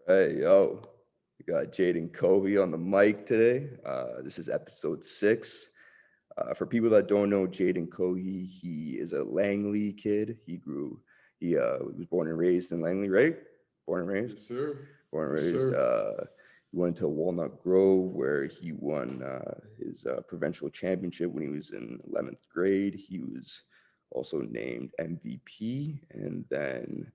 Hey, yo, we got Jadon Cohee on the mic today. This is episode 6. For people that don't know Jadon Cohee, he is a Langley kid. He was born and raised in Langley, right? Born and raised? Yes, sir. Born and Yes, raised. sir. He went to Walnut Grove where he won his provincial championship when he was in 11th grade. He was also named MVP. And then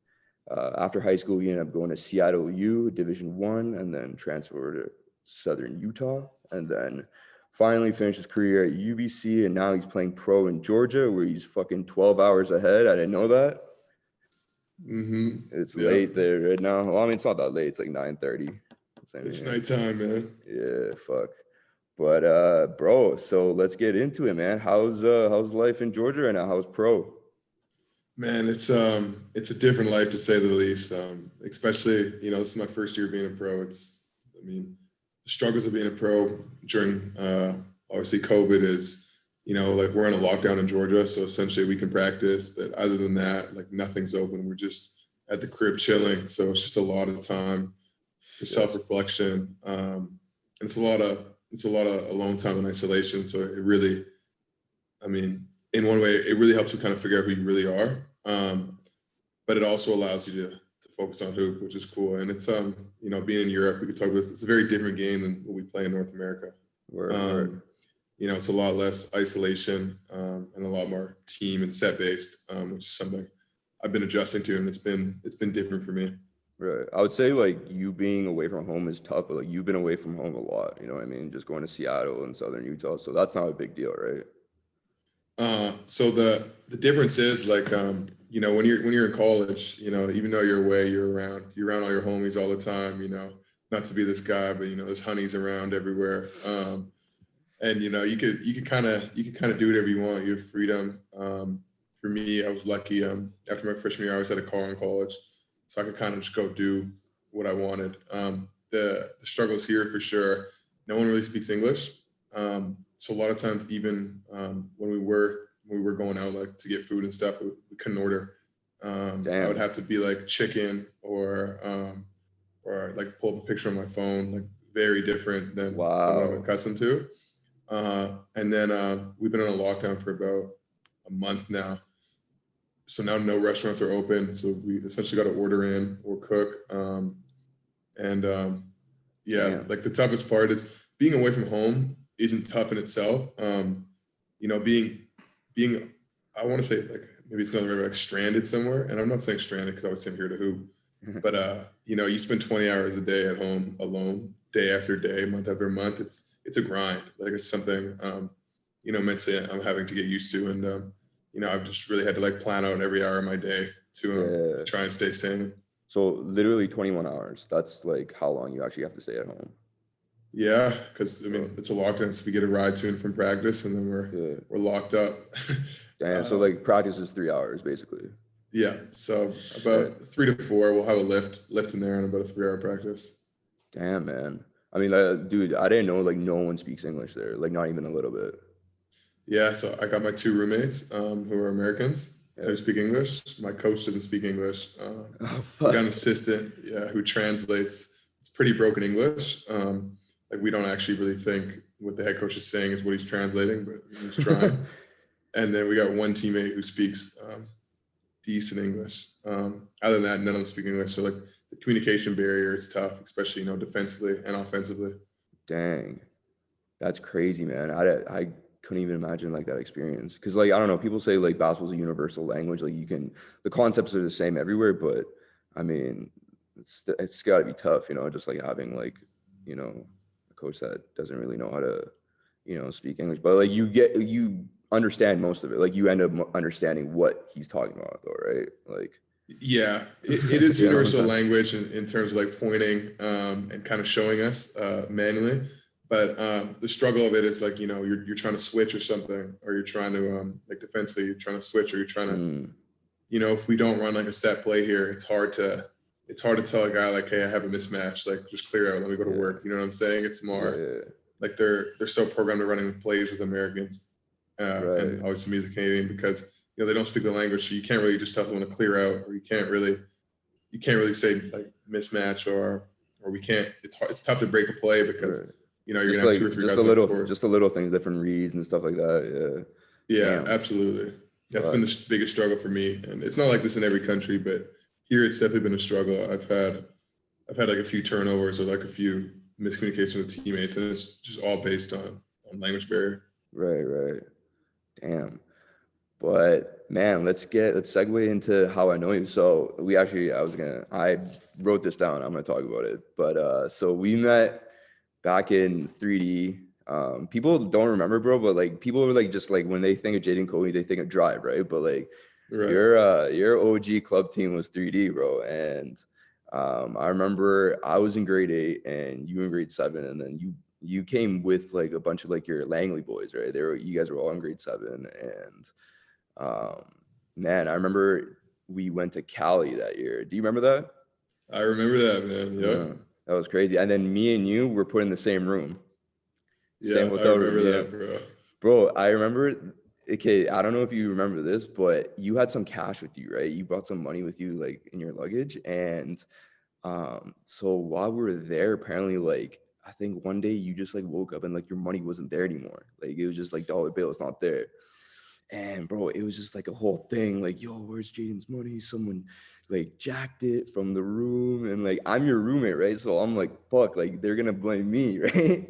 after high school, he ended up going to Seattle U, Division One, and then transferred to Southern Utah. And then finally finished his career at UBC. And now he's playing pro in Georgia where he's fucking 12 hours ahead. I didn't know that. It's Yeah. late there right now. Well, I mean, it's not that late. It's like 9:30. It's nighttime, man. Yeah, fuck. But bro, so let's get into it, man. How's life in Georgia right now? How's pro? Man, it's a different life to say the least. Especially, this is my first year being a pro. The struggles of being a pro during obviously COVID is, like we're in a lockdown in Georgia, so essentially we can practice, but other than that, like nothing's open. We're just at the crib chilling. So it's just a lot of time for self-reflection. And it's a lot of alone time in isolation. So it really, in one way, it really helps you kind of figure out who you really are. But it also allows you to focus on hoop, which is cool. And it's being in Europe, we could talk about this. It's a very different game than what we play in North America. Word. It's a lot less isolation and a lot more team and set based, which is something I've been adjusting to, and it's been different for me. Right. I would say like you being away from home is tough, but like you've been away from home a lot, you know what I mean? Just going to Seattle and Southern Utah. So that's not a big deal, right? So the difference is like when you're in college, even though you're away, you're around all your homies all the time. Not to be this guy, but there's honeys around everywhere. And you could kind of do whatever you want. You have freedom. For me, I was lucky. After my freshman year, I always had a car in college, so I could kind of just go do what I wanted. The struggles here for sure. No one really speaks English, so a lot of times, even when we were going out like to get food and stuff, we couldn't order. I would have to be like chicken or like pull up a picture on my phone, like very different than what I'm Wow. accustomed to. And then we've been on a lockdown for about a month now. So now no restaurants are open. So we essentially got to order in or cook. And Damn. like the toughest part is being away from home isn't tough in itself. Being I want to say like maybe it's another way like stranded somewhere. And I'm not saying stranded because I was sitting here to hoop. But you spend 20 hours a day at home alone, day after day, month after month. It's a grind. Like it's something mentally I'm having to get used to. And I've just really had to like plan out every hour of my day to try and stay sane. So literally 21 hours. That's like how long you actually have to stay at home. Yeah, because it's a lockdown, so we get a ride to and from practice, and then we're locked up. Damn. So like practice is 3 hours basically. Yeah, so about 3 to 4, we'll have a lift in there, and about a 3-hour practice. Damn, man. I mean, dude, I didn't know like no one speaks English there, like not even a little bit. Yeah, so I got my 2 roommates who are Americans who Yeah. speak English. My coach doesn't speak English. Oh, We got fuck. an assistant, who translates. It's pretty broken English. Like we don't actually really think what the head coach is saying is what he's translating, but he's trying. And then we got one teammate who speaks decent English. Other than that, none of them speak English. So like the communication barrier is tough, especially defensively and offensively. Dang. That's crazy, man. I couldn't even imagine like that experience. Cause like, I don't know, people say like basketball's a universal language. Like the concepts are the same everywhere, but I mean, it's gotta be tough, just like having like, a coach that doesn't really know how to, speak English, but like you understand most of it. Like you end up understanding what he's talking about though, right? Like, Yeah, it is you know what I'm universal saying? language in terms of like pointing and kind of showing us manually. But the struggle of it is like, you're trying to switch or something, or you're trying to like defensively, you're trying to switch, or you're trying to, Mm, if we don't run like a set play here, it's hard to tell a guy like, hey, I have a mismatch, like just clear out, let me go to yeah, work. You know what I'm saying? It's yeah, more yeah, like they're so programmed to running the plays with Americans, and right. obviously me as a Canadian because they don't speak the language, so you can't really just tell them to clear out, or you can't really say like mismatch or or we can't. It's hard, it's tough to break a play because Right. you know you're gonna have two or three guys on the court. Just the little things, different reads and stuff like that. Yeah. Yeah, Damn. absolutely. That's been Fuck. the biggest struggle for me, and it's not like this in every country, but here it's definitely been a struggle. I've had like a few turnovers or like a few miscommunications with teammates, and it's just all based on language barrier. Right, right. Damn. But man, let's segue into how I know you. So I wrote this down. I'm gonna talk about it. But so we met back in 3D. People don't remember, bro, but like people are like just like when they think of Jadon Cohee, they think of Drive, right? But like Right. your OG club team was 3D, bro. And I remember I was in grade 8 and you in grade 7, and then you came with like a bunch of like your Langley boys, right? You guys were all in grade 7, and um, man, I remember we went to Cali that year. Do you remember that? I remember that, man. Yep. That was crazy. And then me and you were put in the same room, Yeah, same I hotel room. remember Yeah, that, bro. bro. I remember. Okay, I don't know if you remember this, but you had some cash with you, right? You brought some money with you, like in your luggage, and so while we were there, apparently, like I think one day you just like woke up and like your money wasn't there anymore. Like it was just like dollar bills not there. And bro, it was just like a whole thing. Like, yo, where's Jaden's money? Someone like jacked it from the room, and like I'm your roommate, right? So I'm like, fuck, like they're gonna blame me, right?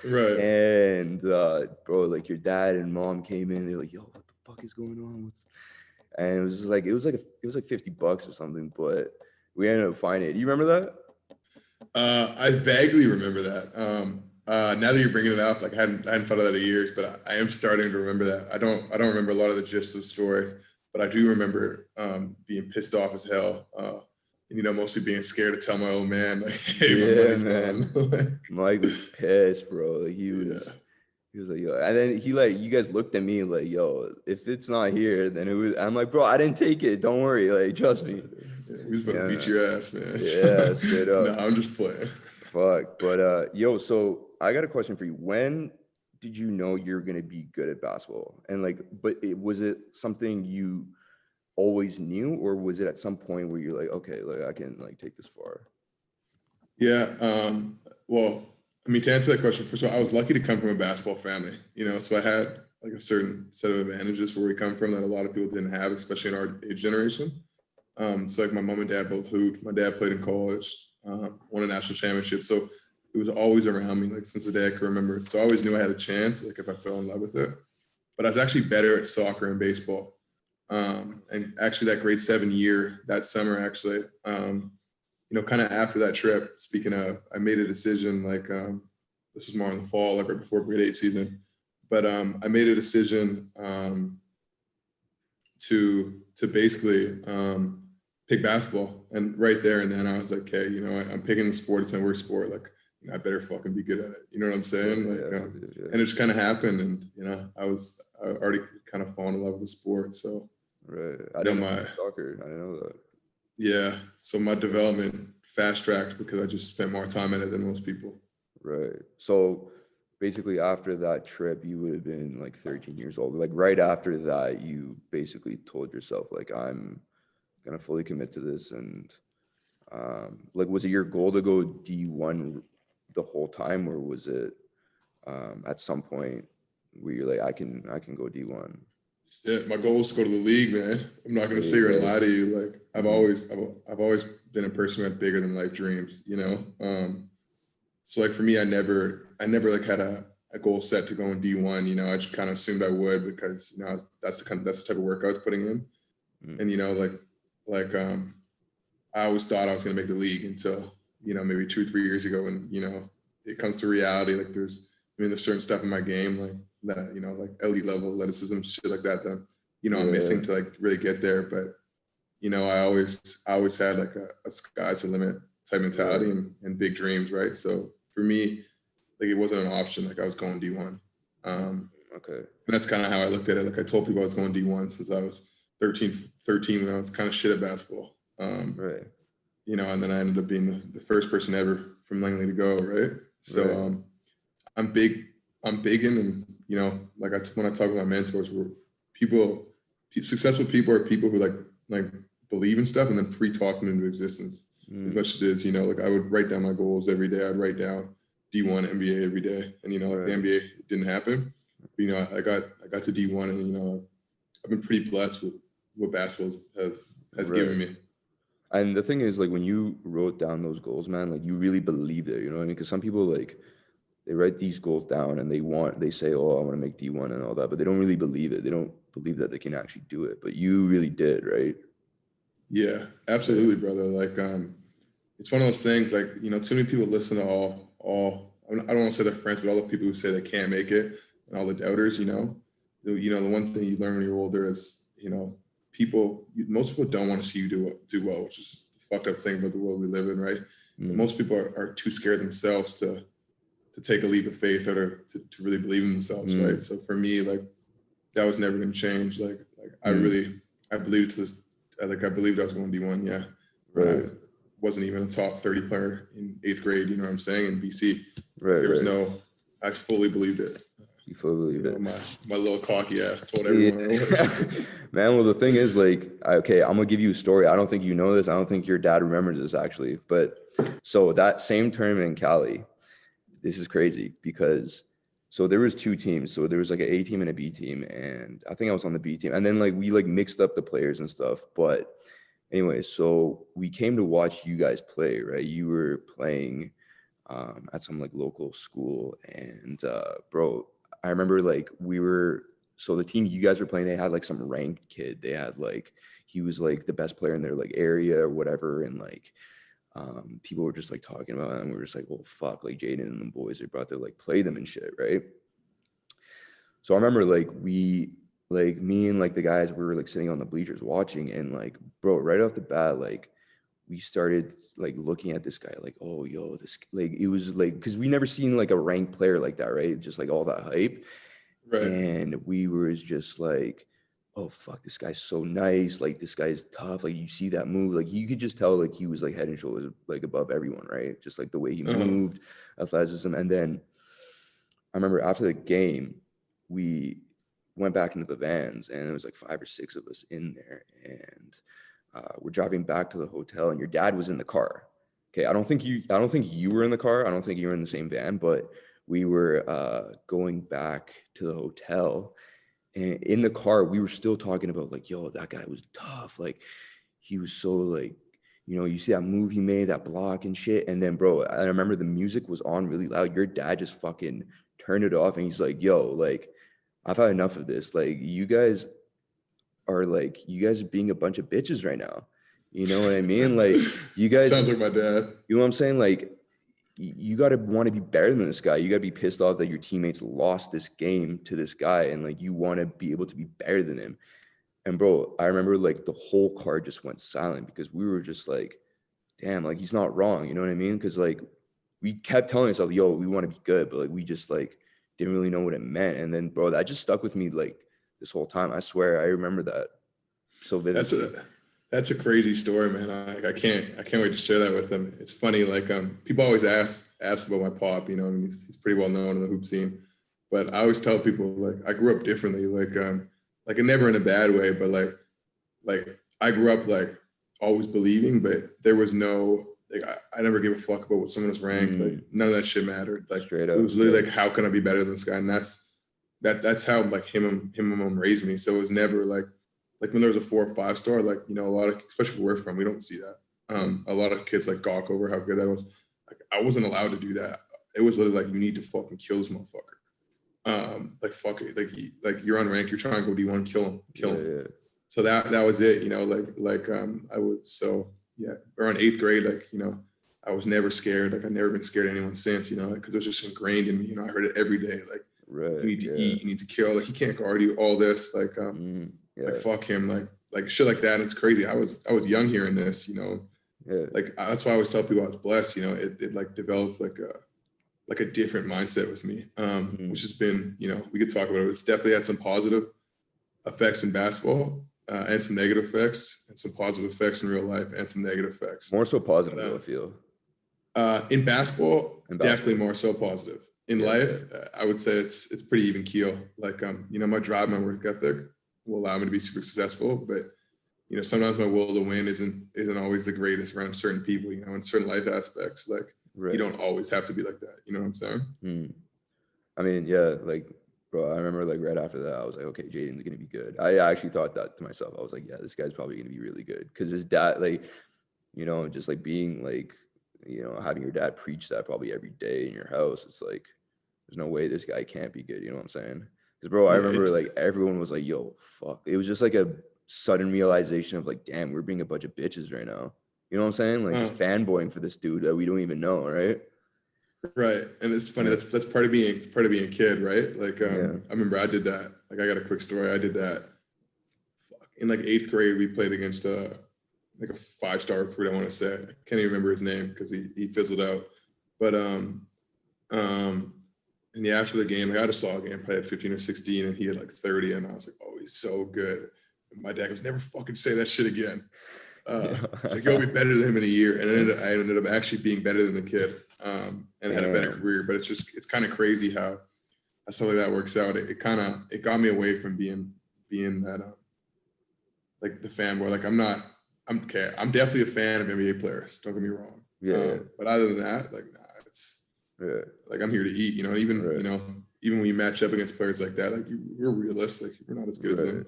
Right. And bro, like your dad and mom came in. They're like, yo, what the fuck is going on? And it was like $50 or something, but we ended up finding it. Do you remember that? I vaguely remember that. Now that you're bringing it up, like I hadn't thought of that in years, but I am starting to remember that. I don't remember a lot of the gist of the story, but I do remember being pissed off as hell. And, you know, mostly being scared to tell my old man, like, hey, my Yeah, money's man. gone. Mike was pissed, bro. Like Yeah. he was like, yo, and then you guys looked at me like, yo, if it's not here, then it was. I'm like, bro, I didn't take it. Don't worry, like, trust me. Yeah, we was about to beat Yeah, your ass, man. yeah, straight No, up. I'm just playing. Fuck. But yo, so I got a question for you. When did you know you're gonna be good at basketball? And like, was it something you always knew, or was it at some point where you're like, okay, like I can like take this far? Yeah. Well, I mean, to answer that question, first of all, I was lucky to come from a basketball family, you know, so I had like a certain set of advantages where we come from that a lot of people didn't have, especially in our age generation. So like my mom and dad both hooped. My dad played in college, won a national championship. So it was always around me, like since the day I could remember. So I always knew I had a chance, like if I fell in love with it. But I was actually better at soccer and baseball. And actually that grade 7 year, that summer actually, you know, kind of after that trip, speaking of, I made a decision like this is more in the fall, like right before grade 8 season. But I made a decision to basically pick basketball. And right there and then I was like, okay, you know, I'm picking the sport. It's my worst sport. Like, you know, I better fucking be good at it. You know what I'm saying? Like, Yeah. and it just kind of happened. And, you know, I already kind of fallen in love with the sport. So, Right. I you know, didn't know soccer. I didn't know that. yeah. So my development fast tracked because I just spent more time in it than most people. Right. So basically after that trip, you would have been like 13 years old. Like right after that, you basically told yourself, like, I'm gonna fully commit to this. And like, was it your goal to go D1 the whole time, or was it at some point where you're like, I can go D1? Yeah, my goal is to go to the league, man. I'm not gonna sit here and Right. lie to you. Like Mhm. I've always been a person who had bigger than life dreams, you know. So like for me, I never like had a goal set to go in D1. You know, I just kind of assumed I would because you know that's the type of work I was putting in. Mhm. And you know, I always thought I was gonna make the league until you know maybe 2 or 3 years ago, and you know it comes to reality. Like there's certain stuff in my game like that you know like elite level athleticism shit like that that you know I'm Yeah. missing to like really get there. But you know I always had like a sky's the limit type mentality Right. and big dreams, right? So for me, like it wasn't an option. Like I was going D1. Mhm. Um, Okay. and that's kind of how I looked at it. Like I told people I was going D1 since I was 13 when I was kind of shit at basketball. Right. You know, and then I ended up being the first person ever from Langley to go, right? So Right. I'm big, I'm big in, and you know, like when I talk with my mentors, were successful people are people who like believe in stuff and then pre-talk them into existence. as much as it is, like I would write down my goals every day. I'd write down D1 NBA every day, and like the Right. NBA didn't happen. But, I got to D1, and I've been pretty blessed with what basketball has given Right. me. And the thing is, like, when you wrote down those goals, man, like, you really believed it, you know what I mean? Because some people, like, they write these goals down and they say, oh, I want to make D1 and all that, but they don't really believe it. They don't believe that they can actually do it. But you really did, right? Yeah, Right. absolutely, brother. Like, it's one of those things. Like, too many people listen to all. I don't want to say they're friends, but all the people who say they can't make it and all the doubters. The one thing you learn when you're older is, most people don't want to see you do well, which is the fucked up thing about the world we live in, right? But Mm. most people are too scared themselves to take a leap of faith or to really believe in themselves, right? Mm. So for me, like that was never going to change. Like Mm. I believed to this. Like I believed I was going to D1. Yeah, when I Right. wasn't even a top 30 player in 8th grade. You know what I'm saying? In BC, like Right. there was Right. no. I fully believed it. You fully believe it. My little cocky ass told Yeah. everyone I was. Man, well, the thing is, like, okay, I'm gonna give you a story. I don't think you know this. I don't think your dad remembers this actually. But so that same tournament in Cali, this is crazy because so there was two teams. So there was like an A team and a B team, and I think I was on the B team. And then like we like mixed up the players and stuff. But anyway, so we came to watch you guys play, right? You were playing at some like local school, and bro, I remember like so the team you guys were playing, they had like some ranked kid. They had like he was like the best player in their like area or whatever, and like people were just like talking about it, and we were just like, well, fuck, like Jadon and the boys are about to like play them and shit, right? So I remember like me and like the guys, we were like sitting on the bleachers watching, and like, bro, right off the bat, like we started like looking at this guy like, oh, yo, this like it was like because we never seen like a ranked player like that, right? Just like all that hype, Right. and we were just like, oh fuck, this guy's so nice, like this guy's tough, like you see that move, like you could just tell like he was like head and shoulders like above everyone, right? Just like the way he Uh-huh. moved, athleticism. And then I remember after the game, we went back into the vans, and there was like 5 or 6 of us in there, and we're driving back to the hotel, and your dad was in the car. Okay, I don't think you were in the car. I don't think you were in the same van, but we were going back to the hotel, and in the car, we were still talking about like, yo, that guy was tough. Like, he was so like, you see that move he made, that block and shit. And then, bro, I remember the music was on really loud. Your dad just fucking turned it off, and he's like, yo, like, I've had enough of this. Like, you guys are being a bunch of bitches right now. You know what I mean? Like, you guys, Sounds like my dad. you know what I'm saying? Like, you got to want to be better than this guy. You got to be pissed off that your teammates lost this game to this guy, and like you want to be able to be better than him. And bro, I remember like the whole car just went silent because we were just like, damn, like he's not wrong. You know what I mean? Because like we kept telling ourselves, yo, we want to be good, but like we just like didn't really know what it meant. And then, bro, that just stuck with me like this whole time. I swear, I remember that so That's vividly. a crazy story, man. I can't wait to share that with them. It's funny, like people always ask about my pop, and he's pretty well known in the hoop scene. But I always tell people like I grew up differently, like never in a bad way, but like I grew up like always believing, but there was no like I never gave a fuck about what someone was ranked. Like none of that shit mattered. Like Straight it up, was literally like how can I be better than this guy? And that's how like him and mom raised me. So it was never like when there was a 4 or 5 star, like a lot of, especially where we're from, we don't see that. A lot of kids like gawk over how good that was. Like I wasn't allowed to do that. It was literally like you need to fucking kill this motherfucker. Like fuck it, like you're unranked, you're trying to go D1, kill him. yeah. So that was it, I was so yeah. Around 8th grade, I was never scared. Like I've never been scared of anyone since, because it was just ingrained in me. I heard it every day. Like you Right, need to yeah. eat, you need to kill. Like he can't guard you. All this, Yeah, like fuck him, like shit like that. And it's crazy. I was young hearing this, yeah. like that's why I always tell people I was blessed. It like developed like a different mindset with me, which has been, we could talk about it. It's definitely had some positive effects in basketball, and some negative effects, and some positive effects in real life, and some negative effects. More so positive, But, though, I feel. in basketball, In definitely basketball. more so positive. In Yeah, life, I would say it's pretty even keel. Like my drive, my work ethic will allow me to be super successful, but sometimes my will to win isn't always the greatest around certain people, in certain life aspects. Like you Right. don't always have to be like that. You know what I'm saying? Mm. I mean, yeah, like, bro, I remember like right after that, I was like, okay, Jaden's gonna be good. I actually thought that to myself. I was like, yeah, this guy's probably gonna be really good because his dad, like, just like being like, having your dad preach that probably every day in your house. It's like, there's no way this guy can't be good. You know what I'm saying? Because, bro, I Yeah, remember like everyone was like, yo, fuck. It was just like a sudden realization of like, damn, we're being a bunch of bitches right now. You know what I'm saying? Like just uh, fanboying for this dude that we don't even know, right? right. And it's funny. Yeah. That's part of being a kid, right? Like Yeah. I remember I did that. Like I got a quick story. I did that in like eighth grade. We played against like a 5-star recruit. I want to say I can't even remember his name because he fizzled out. But um, and yeah, after the game, like, I had a saw game, probably had 15 or 16, and he had like 30, and I was like, oh, he's so good. And my dad goes, never fucking say that shit again. He's like, you'll be better than him in a year. And I ended up actually being better than the kid, and had a better Damn. career. But it's kind of crazy how stuff like that works out. It got me away from being that like the fanboy. Like I'm okay. I'm definitely a fan of NBA players. Don't get me wrong. Yeah. But other than that, like nah, it's Yeah. like I'm here to eat. Even Right. even when you match up against players like that, like we're realistic. We're not as good as them. Right.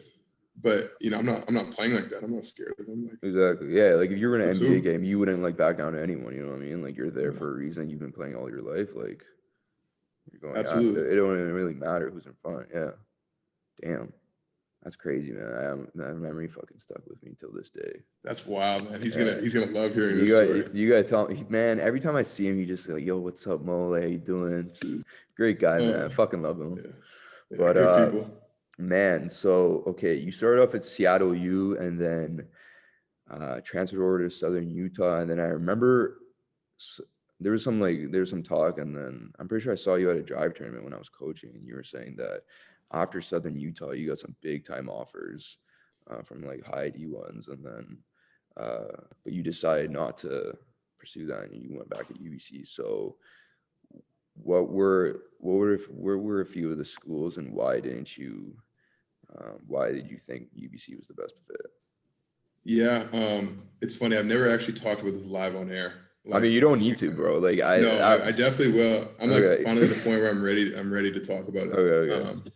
But I'm not playing like that. I'm not scared of them. Like Exactly. Yeah. Like if you were in an that's NBA who. game, you wouldn't like back down to anyone. You know what I mean? Like you're there No, for a reason. You've been playing all your life. Like you're going after. absolutely. It don't even really matter who's in front. Yeah. Damn. That's crazy, man. That memory fucking stuck with me till this day. That's wild, man. He's Yeah. gonna he's gonna love hearing You this story. got you got to tell me, man. Every time I see him, he just like, "Yo, what's up, Mo? How you doing?" Just great guy, man. I Uh, fucking love him. yeah, yeah, But good people. man. So okay, you started off at Seattle U, and then transferred over to Southern Utah, and then I remember s- there was some talk, and then I'm pretty sure I saw you at a drive tournament when I was coaching, and you were saying that after Southern Utah, you got some big time offers from like high D1s, and then but you decided not to pursue that, and you went back to UBC. So where were a few of the schools, and why didn't you? Why did you think UBC was the best fit? Yeah, it's funny. I've never actually talked about this live on air. I Like mean, you with don't a need few, to, bro. Like no, I definitely will. I'm like okay, finally at the point where I'm ready to talk about it. okay, okay.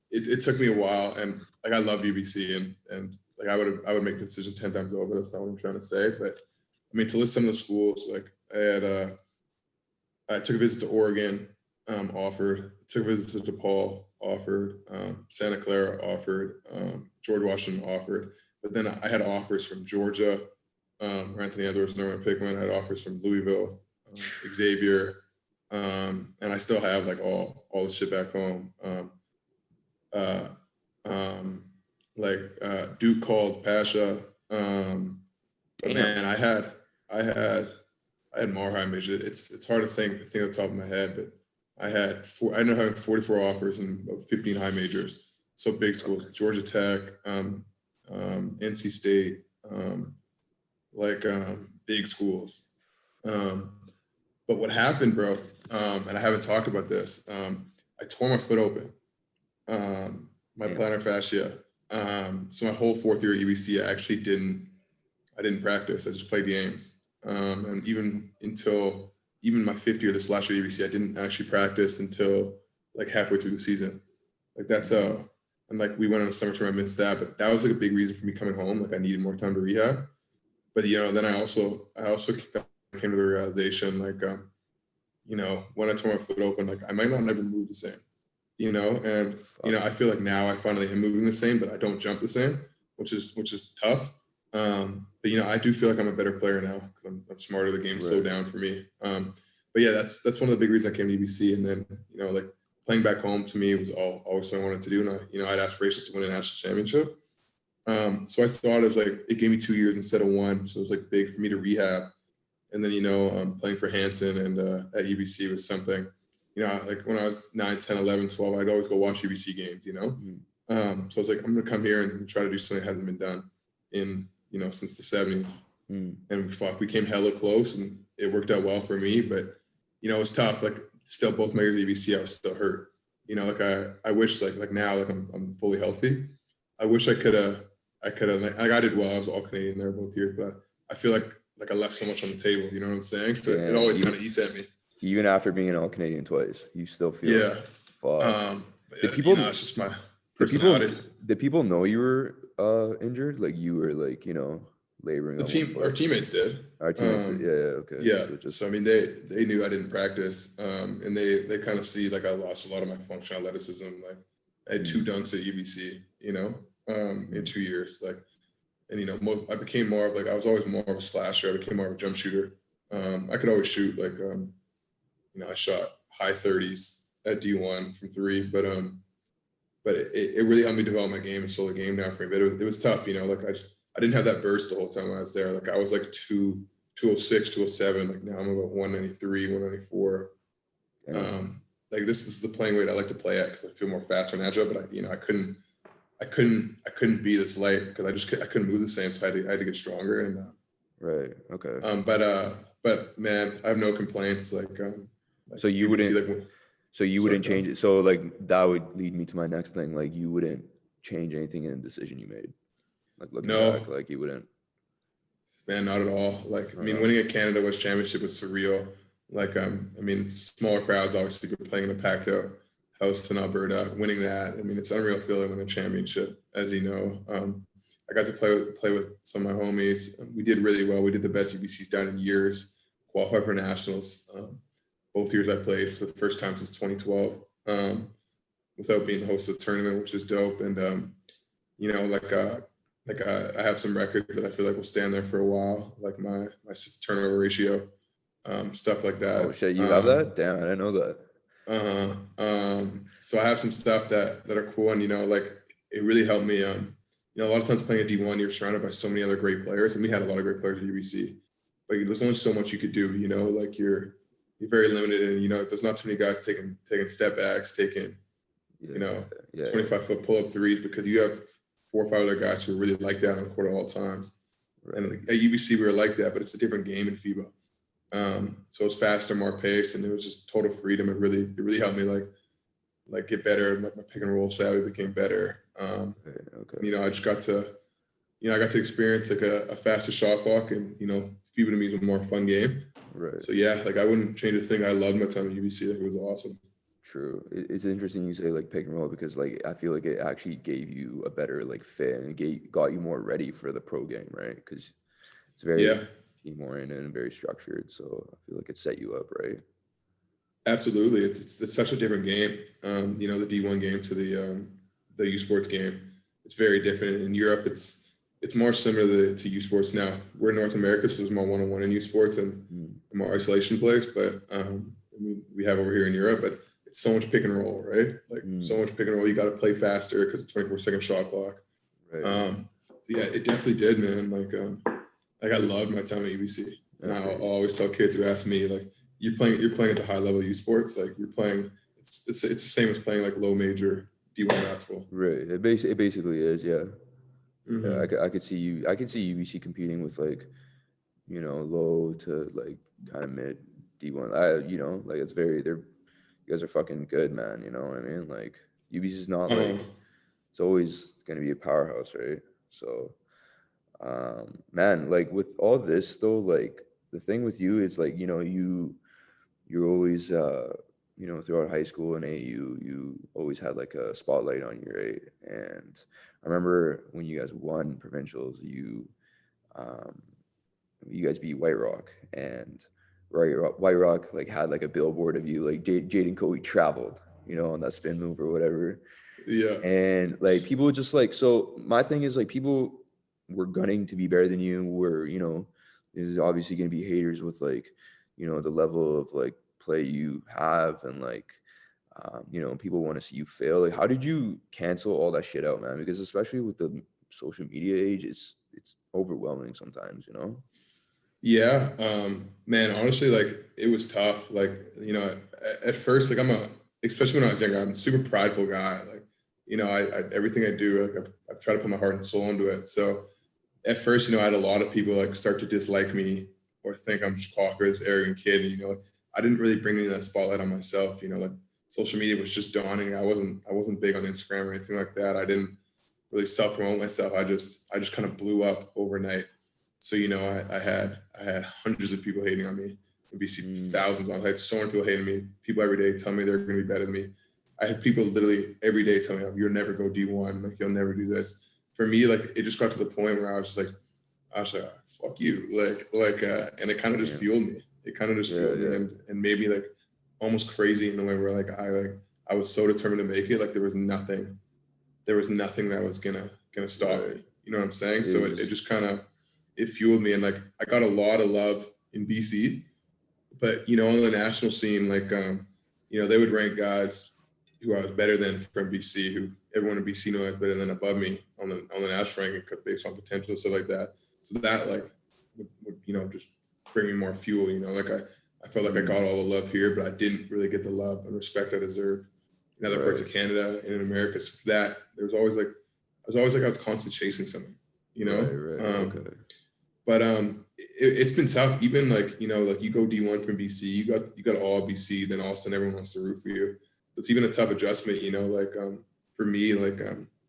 It took me a while, and like I love UBC, and like I would make the decision 10 times over. That's not what I'm trying to say, but I mean to list some of the schools. Like I took a visit to Oregon, offered. Took a visit to DePaul, offered. Santa Clara offered. George Washington offered. But then I had offers from Georgia, where Anthony Edwards, Norman Pickman. I had offers from Louisville, Xavier, and I still have like all the shit back home. Uh, um, Duke called Pasha, but Damn. man, I had more high major. It's hard to think off the top of my head, but I ended up having 44 offers and about 15 high majors. So big schools, Georgia Tech, NC State, big schools. Um, but what happened, bro? And I haven't talked about this. I tore my foot open, my Damn. plantar fascia. So my whole fourth year at UBC, I didn't practice. I just played games. And even my fifth year, this last year at UBC, I didn't actually practice until like halfway through the season. Like that's and like we went on a summer tour, I missed that, but that was like a big reason for me coming home. Like I needed more time to rehab. But then I also came to the realization like when I tore my foot open, like I might not never move the same. And Fuck. I feel like now I finally am moving the same, but I don't jump the same, which is tough. But I do feel like I'm a better player now because I'm smarter. The game's so Right. down for me. But yeah, that's one of the big reasons I came to UBC. And then like playing back home to me was always what I wanted to do. And I had aspirations to win a national championship. So I saw it as like it gave me 2 years instead of one. So it was like big for me to rehab. And then playing for Hanson and at UBC was something. Like when I was 9, 10, 11, 12, I'd always go watch UBC games. Mhm. So I was like, I'm gonna come here and try to do something that hasn't been done in since the '70s. Mhm. And we came hella close, and it worked out well for me. But it was tough. Like still, both my years at UBC, I was still hurt. Like I wish like now like I'm fully healthy. I wish I could have I could have, like I did well. I was all Canadian there both years, but I feel like I left so much on the table. You know what I'm saying? So it Damn, always kind of eats at me. even after being an all Canadian twice, you still feel Yeah. it. Fuck. But Did you people know, it's just my did people personality. did people know you were injured? Like you were like, laboring on one Our foot? teammates did. Our teammates did. Yeah, yeah, okay. Yeah. So just So I mean, they knew I didn't practice, and they kind of see like I lost a lot of my functional athleticism. Like I had two mm, dunks at UBC, in mm, 2 years. Like, and I became more of like I was always more of a slasher. I became more of a jump shooter. I could always shoot. Like, I shot high 30s at D1 from three, but it really helped me develop my game and slow the game down for me. But it was tough, like I didn't have that burst the whole time I was there. Like I was like 206, 207. Like now I'm about 193, 194. damn. Like this is the playing weight I like to play at because I feel more faster and agile. But I couldn't be this light because I couldn't move the same. So I had to get stronger. And Right. Okay. but man, I have no complaints. Like So you UBC, wouldn't like so you sorry, wouldn't go. change it. So like that would lead me to my next thing. Like you wouldn't change anything in the decision you made. Like looking back, No, like you wouldn't. man, not at all. Like, I I don't mean, know. winning a Canada West Championship was surreal. Like, I mean, it's smaller crowds, obviously, but playing in a packed out house in Alberta, winning that. I mean, it's an unreal feeling winning a championship, as you know. I got to play with some of my homies. We did really well. We did the best UBC's done in years. Qualified for nationals. Both years I played for the first time since 2012, without being the host of the tournament, which is dope. And you know, I have some records that I feel like will stand there for a while, like my assist to turnover ratio, stuff like Oh that. shit, you have that? Damn, I didn't know that. So I have some stuff that are cool, and like it really helped me. A lot of times playing at D1, you're surrounded by so many other great players, and we had a lot of great players at UBC, but there's only so much you could do. Like you're very limited, and there's not too many guys taking step backs, taking you Yeah, know yeah, yeah. 25-foot pull up threes because you have 4 or 5 other guys who are really like that on the court at all times. And Right. at UBC we were like that, but it's a different game in FIBA. So it's faster, more pace, and it was just total freedom. It really helped me like get better. Like my pick and roll savvy became better. Okay. Okay. I just got to I got to experience like a faster shot clock, and FIBA to me is a more fun game. Right. So yeah, like I wouldn't change a thing. I loved my time at UBC. Like it was awesome. True. It's interesting you say like pick and roll because like I feel like it actually gave you a better like fit and got you more ready for the pro game, right? Because it's very Yeah, team oriented and very structured. So I feel like it set you up, right? absolutely. It's such a different game. The D1 game to the U Sports game. It's very different. In Europe, it's more similar to U Sports now. We're in North America, so there's more one-on-one in U Sports and Mm. more isolation plays. But we have over here in Europe, but it's so much pick and roll, right? Like so Mm. much pick and roll. You got to play faster because it's 24-second shot clock. Right. Right. So yeah, it definitely did, man. Like I loved my time at UBC, and I'll Okay. always tell kids who ask me like, you're playing at the high level of U Sports, like you're playing. It's the same as playing like low major D1 basketball. Right. It basically is, yeah. Yeah, Hmm. I could see UBC competing with like, low to like kind of mid D1. Like you guys are fucking good, man. You know what I mean? Like UBC is not Uh, like it's always gonna be a powerhouse, right? So, man, like with all this though, like the thing with you is like, you're always throughout high school and AU, you always had like a spotlight on you, right? And I remember when you guys won provincials, um you guys beat White Rock, and White Rock like had like a billboard of you like Jadon Cohee traveled, on that spin move or whatever. yeah. And like people just like, so my thing is like people were gunning to be better than you. There's obviously going to be haters with like, the level of like play you have, and like, people want to see you fail. Like, how did you cancel all that shit out, man? Because especially with the social media age, it's overwhelming sometimes. Yeah, man, honestly, like it was tough. Like, at first, like especially when I was younger, I'm a super prideful guy. Like, I everything I do, like I've tried to put my heart and soul into it. So at first, I had a lot of people like start to dislike me or think I'm just cocky, this arrogant kid. And, like, I didn't really bring any of that spotlight on myself. Like social media was just dawning. I wasn't big on Instagram or anything like that. I didn't. really self-promote myself. I just kind of blew up overnight. So, I had hundreds of people hating on me in BC, Mm, thousands on. I had so many people hating me. People every day tell me they're going to be better than me. I had people literally every day tell me, "Oh, you'll never go D1. Like you'll never do this." For me, like it just got to the point where I was like, "Ah, fuck you," and it kind of just damn. fueled me. It kind of just Yeah, fueled me yeah. and made me like almost crazy in the way where I was so determined to make it. Like there was nothing that was gonna stop Right. me. You know what I'm saying? It So it was, just kind of it fueled me, and like I got a lot of love in BC, but on the national scene, they would rank guys who I was better than from BC, who everyone in BC knew I was better than above me on the national ranking based on potential and stuff like that. So that like would just bring me more fuel. I felt like I got mm, all the love here, but I didn't really get the love and respect I deserved in other parts right, of Canada and in America. So for that, I was constantly chasing something, you know. right, right. Um, Okay. but it's been tough. Even like you go D1 from BC, you got all BC, then all of a sudden everyone wants to root for you. It's even a tough adjustment, for me,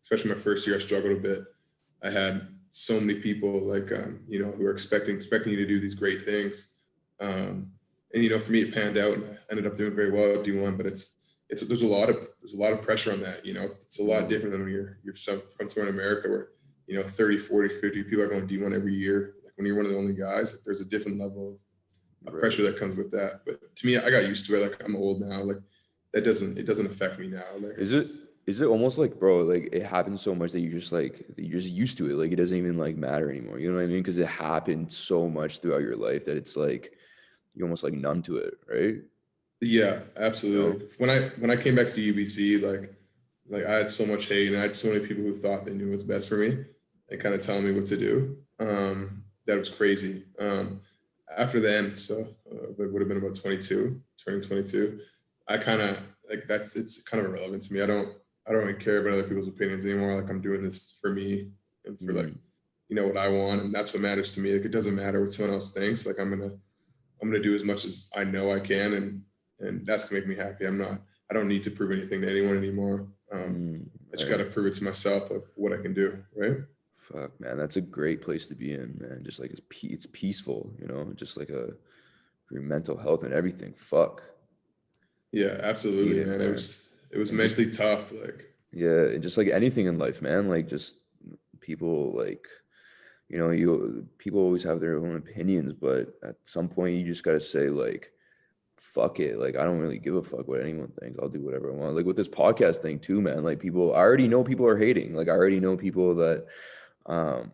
especially my first year, I struggled a bit. I had so many people who are expecting you to do these great things. And for me, it panned out, and I ended up doing very well at D1. But it's there's a lot of pressure on that. It's a lot Mm, different than when you're from somewhere in America where 30, 40, 50 people are going D1 every year. Like when you're one of the only guys, like, there's a different level of right. pressure that comes with that. But to me, I got used to it. Like I'm old now. Like it doesn't affect me now. Like Is it it's is it almost like, bro, like it happens so much that you're just used to it. Like it doesn't even like matter anymore. You know what I mean? Because it happened so much throughout your life that it's like you're almost like numb to it, right? Yeah, You know? absolutely. When I came back to UBC, like I had so much hate and I had so many people who thought they knew what's best for me and kind of telling me what to do. That was crazy. After then, so it would have been about 2022. I kind of it's kind of irrelevant to me. I don't really care about other people's opinions anymore. Like I'm doing this for me and for Mm, what I want, and that's what matters to me. Like it doesn't matter what someone else thinks. Like I'm gonna do as much as I know I can, and that's gonna make me happy. I don't need to prove anything to anyone anymore. I just got right. to prove it to myself like what I can do, right? Fuck, man, that's a great place to be in, man. Just like it's peaceful, you know, just like a for your mental health and everything. Fuck, Yeah, need absolutely, it, man. man. It was And just mentally tough. Like, yeah, and just like anything in life, man. Like just people like you people always have their own opinions, but at some point you just gotta say like fuck it. Like I don't really give a fuck what anyone thinks. I'll do whatever I want. Like with this podcast thing too, man. Like people, I already know people are hating. Like I already know people um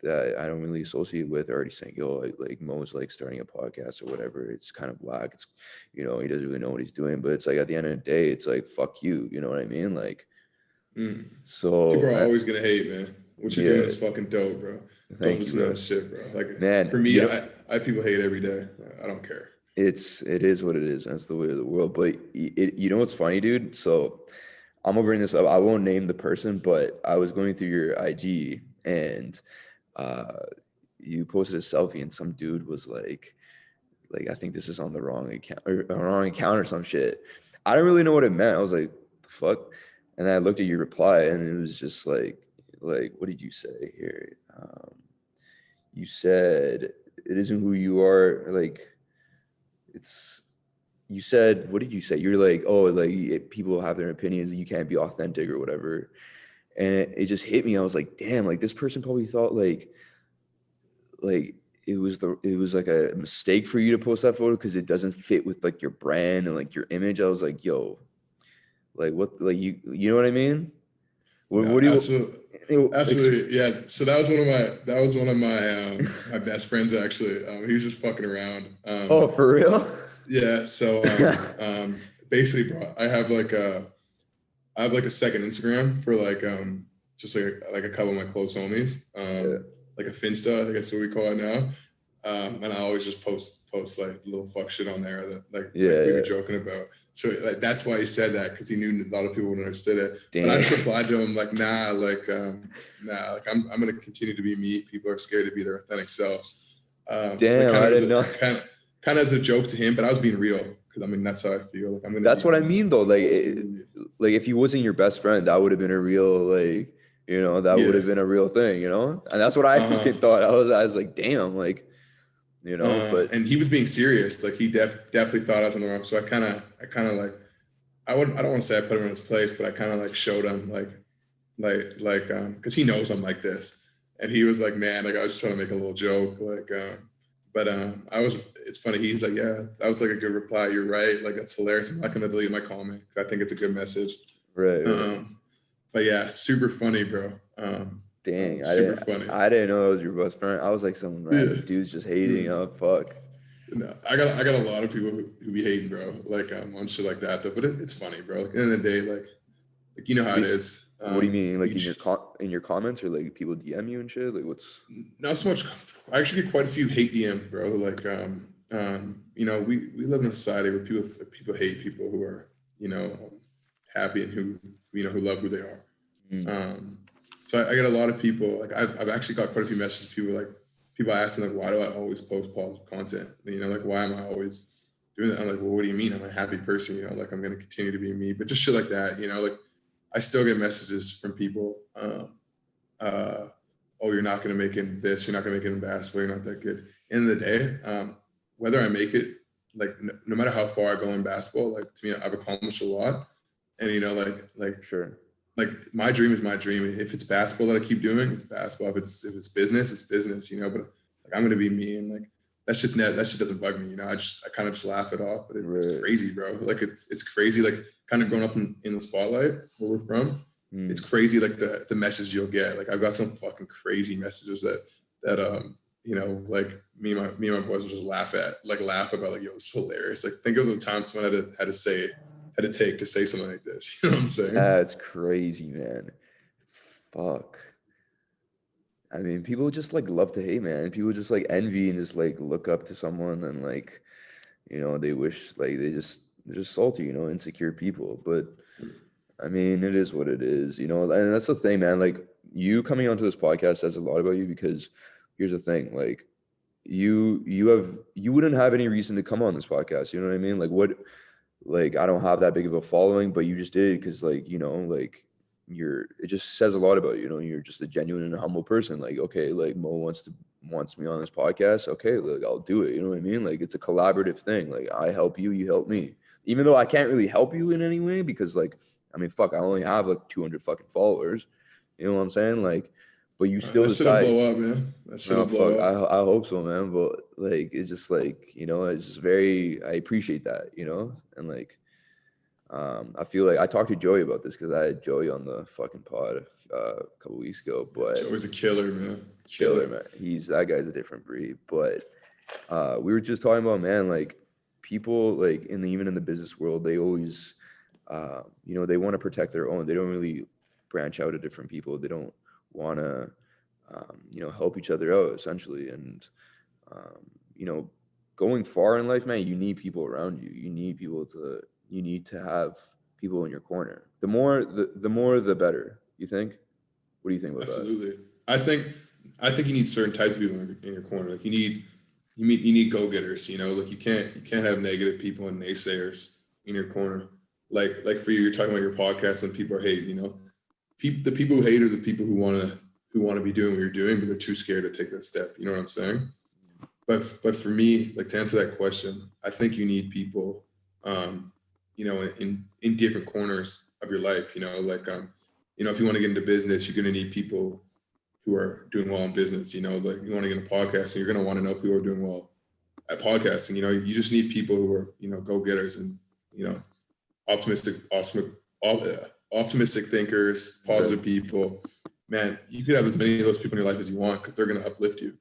that I don't really associate with are already saying, yo, like Mo's like starting a podcast or whatever. It's kind of whack. It's he doesn't really know what he's doing. But it's like at the end of the day, it's like fuck you. You know what I mean? Like mm, people so are always gonna hate, man. What you're doing yeah, is fucking dope, bro. Don't thank you, listen to bro. that shit, bro. Like for Man, me, I have people hate every day. I don't care. it is what it is. That's the way of the world. But you know what's funny, dude? So I'm gonna bring this up. I won't name the person, but I was going through your IG and uh, you posted a selfie, and some dude was like I think this is on the wrong account or some shit. I didn't really know what it meant. I was like, the fuck? And then I looked at your reply, and it was just like what did you say here? You said it isn't who you are. Like it's you said what did you say? You're like, oh, like people have their opinions, you can't be authentic or whatever. And it just hit me. I was like, damn, like this person probably thought like it was like a mistake for you to post that photo because it doesn't fit with like your brand and like your image. I was like, yo, like what, like you know what I mean? No, What do absolutely, you absolutely, yeah. So that was one of my best friends actually. He was just fucking around. Oh, for So real? yeah, so basically, bro, I have like a second Instagram for just like a couple of my close homies, Yeah, like a Finsta, I guess what we call it now. And I always just post like little fuck shit on there that like yeah, we were yeah. joking about. So like that's why he said that because he knew a lot of people wouldn't understood it. But I Damn, just replied to him like, nah, like I'm gonna continue to be me. People are scared to be their authentic selves. Like damn, kind I of as didn't a know. kind of as a joke to him, but I was being real because I mean that's how I feel. Like I'm gonna That's be what I me. mean though. Always gonna be me. Like if he wasn't your best friend, that would have been a real like you know, that would Yeah. have been a real thing, you know? And that's what I Uh-huh. fucking thought. I was like, damn, like, you know, but And he was being serious. Like he definitely thought I was on the wrong. So I kind of like, I don't want to say I put him in his place, but I kind of like showed him because he knows I'm like this. And he was like, man, like I was trying to make a little joke. It's funny. He's like, yeah, that was like a good reply. You're right. Like, that's hilarious. I'm not going to delete my comment because I think it's a good message. right. But yeah, super funny, bro. Dang, Super funny. I didn't know it was your best friend. I was like some Yeah. random dudes just hating. Mm. Oh fuck. No, I got a lot of people who be hating, bro, like on shit like that though. But it's funny, bro. Like, at the end of the day, like you know how What it do is. what do you mean? Like in your comments or like people DM you and shit? Like what's Not so much. I actually get quite a few hate DMs, bro. You know, we live in a society where people hate people who are, you know, happy and who, you know, who love who they are. mm, Um, so I get a lot of people, like I've actually got quite a few messages. People ask me like, why do I always post positive content? You know, like why am I always doing that? I'm like, well, what do you mean? I'm a happy person, you know, like I'm going to continue to be me, but just shit like that, you know, like I still get messages from people. Uh, oh, you're not going to make it in this, you're not going to make it in basketball, you're not that good. End of the day, whether I make it, like no matter how far I go in basketball, like to me, I've accomplished a lot. And you know, sure. like my dream is my dream. If it's basketball that I keep doing, it's basketball. If it's business, it's business. You know, but like I'm gonna be me, and like that shit doesn't bug me. You know, I kind of just laugh it off. But it's Right. crazy, bro. Like it's crazy. Like kind of growing up in the spotlight where we're from. It's Mm. crazy. Like the messages you'll get. Like I've got some fucking crazy messages that you know, like me and my boys will just laugh about like, yo, it's hilarious. Like think of the time someone had to take to say something like this. You know what I'm saying? That's crazy, man. Fuck. I mean, people just like love to hate, man. People just like envy and just like look up to someone and like, you know, they wish like they're just salty, you know, insecure people. But I mean, it is what it is, you know, and that's the thing, man. Like you coming onto this podcast says a lot about you because here's the thing, like you wouldn't have any reason to come on this podcast. You know what I mean? Like what like I don't have that big of a following, but you just did because like, you know, like it just says a lot about you, you know, you're just a genuine and humble person. Like, okay, like Mo wants me on this podcast. Okay, like I'll do it. You know what I mean? Like it's a collaborative thing. Like I help you, you help me. Even though I can't really help you in any way because like I mean fuck, I only have like 200 fucking followers. You know what I'm saying? Like, but you still That shit'll decide. blow up, man. That shit'll Oh fuck, blow up. I hope so, man. But like, it's just like you know, it's just very. I appreciate that, you know, and like, I feel like I talked to Joey about this because I had Joey on the fucking pod a couple weeks ago. Yeah, But Joey's a killer, man. Killer. killer, man, that guy's a different breed. But we were just talking about man, like people like even in the business world, they always, you know, they want to protect their own. They don't really branch out to different people. They don't want to, you know, help each other out essentially. And um, you know, going far in life, man, you need people around you. You need to have people in your corner. The more the better. You think? What do you think about that? Absolutely. I think I think you need certain types of people in your corner. Like you need go getters. You know, like you can't have negative people and naysayers in your corner. Like for you, you're talking about your podcast and people are hating. You know, the people who hate are the people who want to be doing what you're doing, but they're too scared to take that step. You know what I'm saying? But for me, like to answer that question, I think you need people, um, you know, in different corners of your life. You know, if you want to get into business, you're going to need people who are doing well in business. You know, like you want to get into podcasting, you're going to want to know people who are doing well at podcasting. You know, you just need people who are, you know, go getters and, you know, optimistic, awesome, optimistic thinkers, Right. positive people. Man, you could have as many of those people in your life as you want because they're going to uplift you.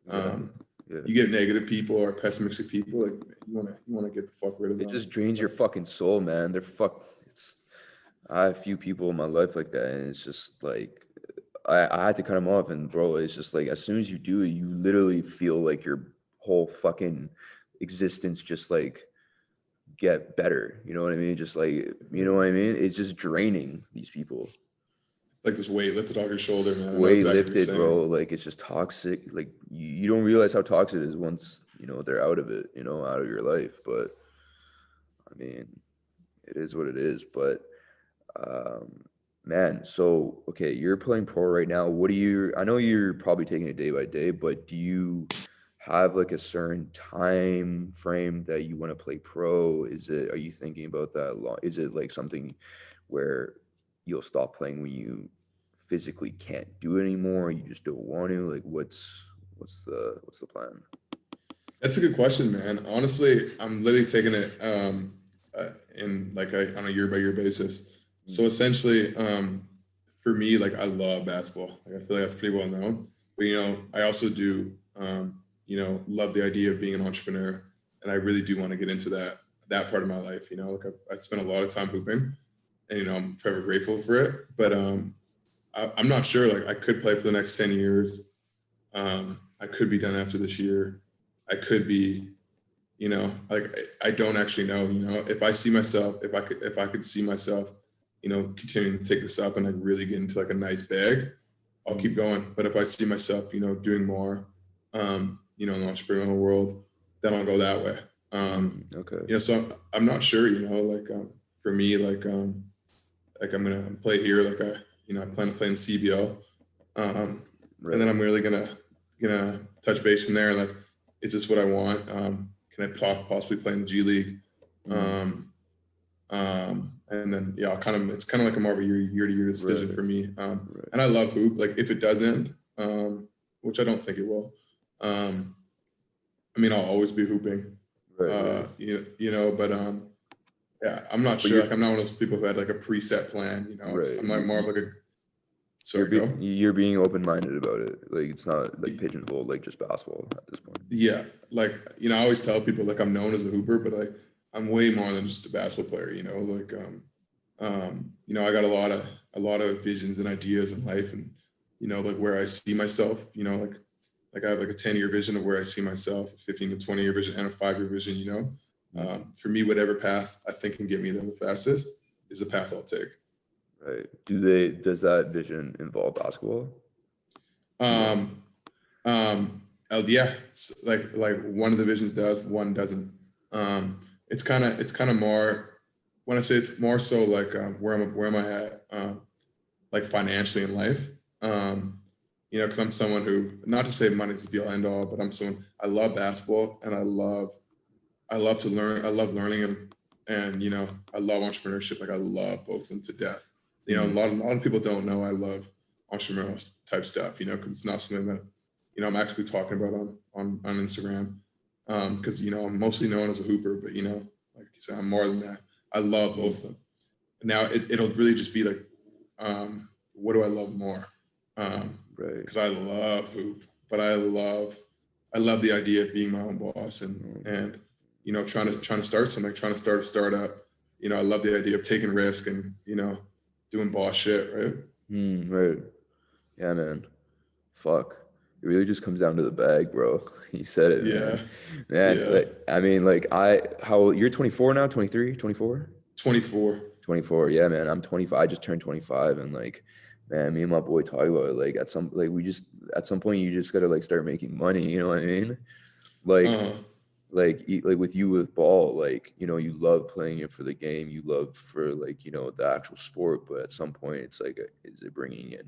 Yeah. Um, Yeah. you get negative people or pessimistic people, like you want to get the fuck rid of It them. just drains your fucking soul, man. It's I have a few people in my life like that, and it's just like I had to cut them off. And bro, it's just like as soon as you do it, you literally feel like your whole fucking existence just like get better. You know what I mean? Just like you know what I mean? It's just draining these people. Like this weight lifted off your sholler, man. I know Way exactly what you're lifted, saying. bro. Like it's just toxic. Like you don't realize how toxic it is once you know they're out of it. You know, out of your life. But I mean, it is what it is. But um, Man, so okay, you're playing pro right now. What do you, I know you're probably taking it day by day, but do you have like a certain time frame that you want to play pro? Are you thinking about that long? Is it like something where you'll stop playing when you physically can't do it anymore? You just don't want to? Like what's the plan? That's a good question, man. Honestly, I'm literally taking it in like on a year by year basis. So Mm, essentially, for me, like I love basketball. Like I feel like that's pretty well known. But I also do, love the idea of being an entrepreneur, and I really do want to get into that part of my life. Like I spent a lot of time hooping, and I'm forever grateful for it. But I'm not sure. Like I could play for the next 10 years. I could be done after this year. I could be, like I don't actually know. If I see myself, if I could see myself, continuing to take this up and like really get into like a nice bag, I'll mm, keep going. But if I see myself, doing more, in the entrepreneurial world, then I'll go that way. okay. So I'm not sure. Like for me, like I'm gonna play here. Like I plan to play in the CBL, and then Right. I'm really gonna touch base from there. Like, is this what I want? Can I possibly play in the G League? Mm, Um, and then yeah, it's kind of like a more of a year to year decision right. for me. Right. And I love hoop. Like if it doesn't, which I don't think it will. Um, I mean, I'll always be hooping. Right. Right. But yeah, I'm not But sure. Like I'm not one of those people who had like a preset plan. right. I'm like more of like a You're sorry, go. you're being open-minded about it. Like it's not like pigeonholed like just basketball at this point. Yeah, like I always tell people like I'm known as a hooper, but like I'm way more than just a basketball player. Like I got a lot of visions and ideas in life, and like where I see myself. Like I have like a 10-year vision of where I see myself, a 15 to 20-year vision, and a 5-year vision. Mm, For me, whatever path I think can get me there the fastest is the path I'll take. right. Does that vision involve basketball? Do you know? Um, yeah, it's like one of the visions does, one doesn't. It's kind of more when I say it's more so like where am I at like financially in life. Because I'm someone who, not to say money's the be all end all, but I'm someone, I love basketball and I love to learn. I love learning and I love entrepreneurship. Like I love both of them to death. A Mm, lot of people don't know I love entrepreneurial type stuff. Because it's not something that I'm actually talking about on Instagram. Because I'm mostly known as a hooper, but like you said, I'm more than that. I love mm, both of them. Now it'll really just be like, what do I love more? right. Because I love hoop, but I love the idea of being my own boss Mm, and trying to start something, trying to start a startup. I love the idea of taking risk and doing boss shit, right? right. Yeah, man. Fuck. It really just comes down to the bag, bro. You said it, Yeah, man. Man, yeah. like I mean, like how old, you're 24 now, 23, 24? 24. 24. Yeah, man. I'm 25. I just turned 25 and like man, me and my boy talk about it. Like we just at some point you just gotta like start making money, you know what I mean? Like Uh-huh. like with you with ball, like you love playing it for the game, you love for like the actual sport, but at some point it's like is it bringing in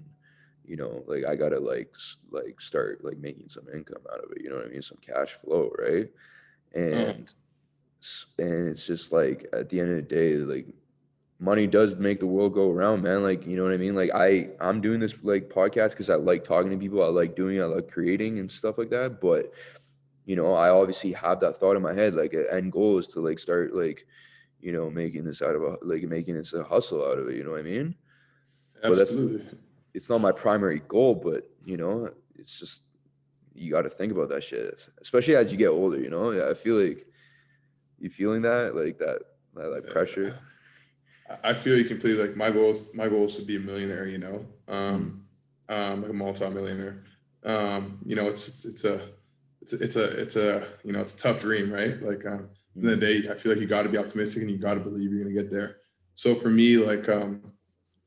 like I gotta like start like making some income out of it, you know what I mean, some cash flow, right? Uh-huh. And it's just like at the end of the day, like money does make the world go around, man. Like, you know what I mean? Like I'm doing this like podcast because I like talking to people. I like doing it. I like creating and stuff like that. But, I obviously have that thought in my head. Like an end goal is to like start like, making this out of making this a hustle out of it. You know what I mean? But Absolutely. it's not my primary goal, but it's just, you got to think about that shit, especially as you get older, I feel like you feeling that, like that like pressure. I feel you completely. Like my goal is to be a millionaire. Mm, Like a multi-millionaire. It's a tough dream, right? Like in the mm, day, I feel like you got to be optimistic and you got to believe you're gonna get there. So for me, like um,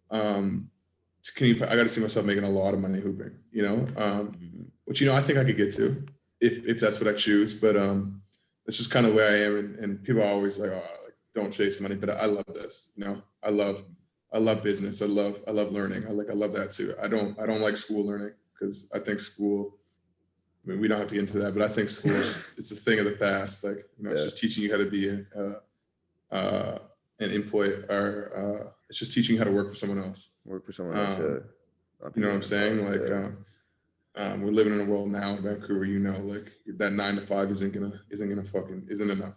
I got to see myself making a lot of money hooping. mm, Which I think I could get to if that's what I choose. But it's just kind of where I am, and people are always like, oh, like don't chase money, but I love this. I I love business. I love learning. I love that too. I don't like school learning because I think school. I mean, we don't have to get into that, but I think school is just, it's a thing of the past. Like, you know, it's Yeah, just teaching you how to be an employee, or it's just teaching you how to work for someone else. work for someone else. Yeah, Um, not you be know what your I'm own boss. saying? Like, Yeah, we're living in a world now in Vancouver. You know, like that 9 to 5 isn't enough.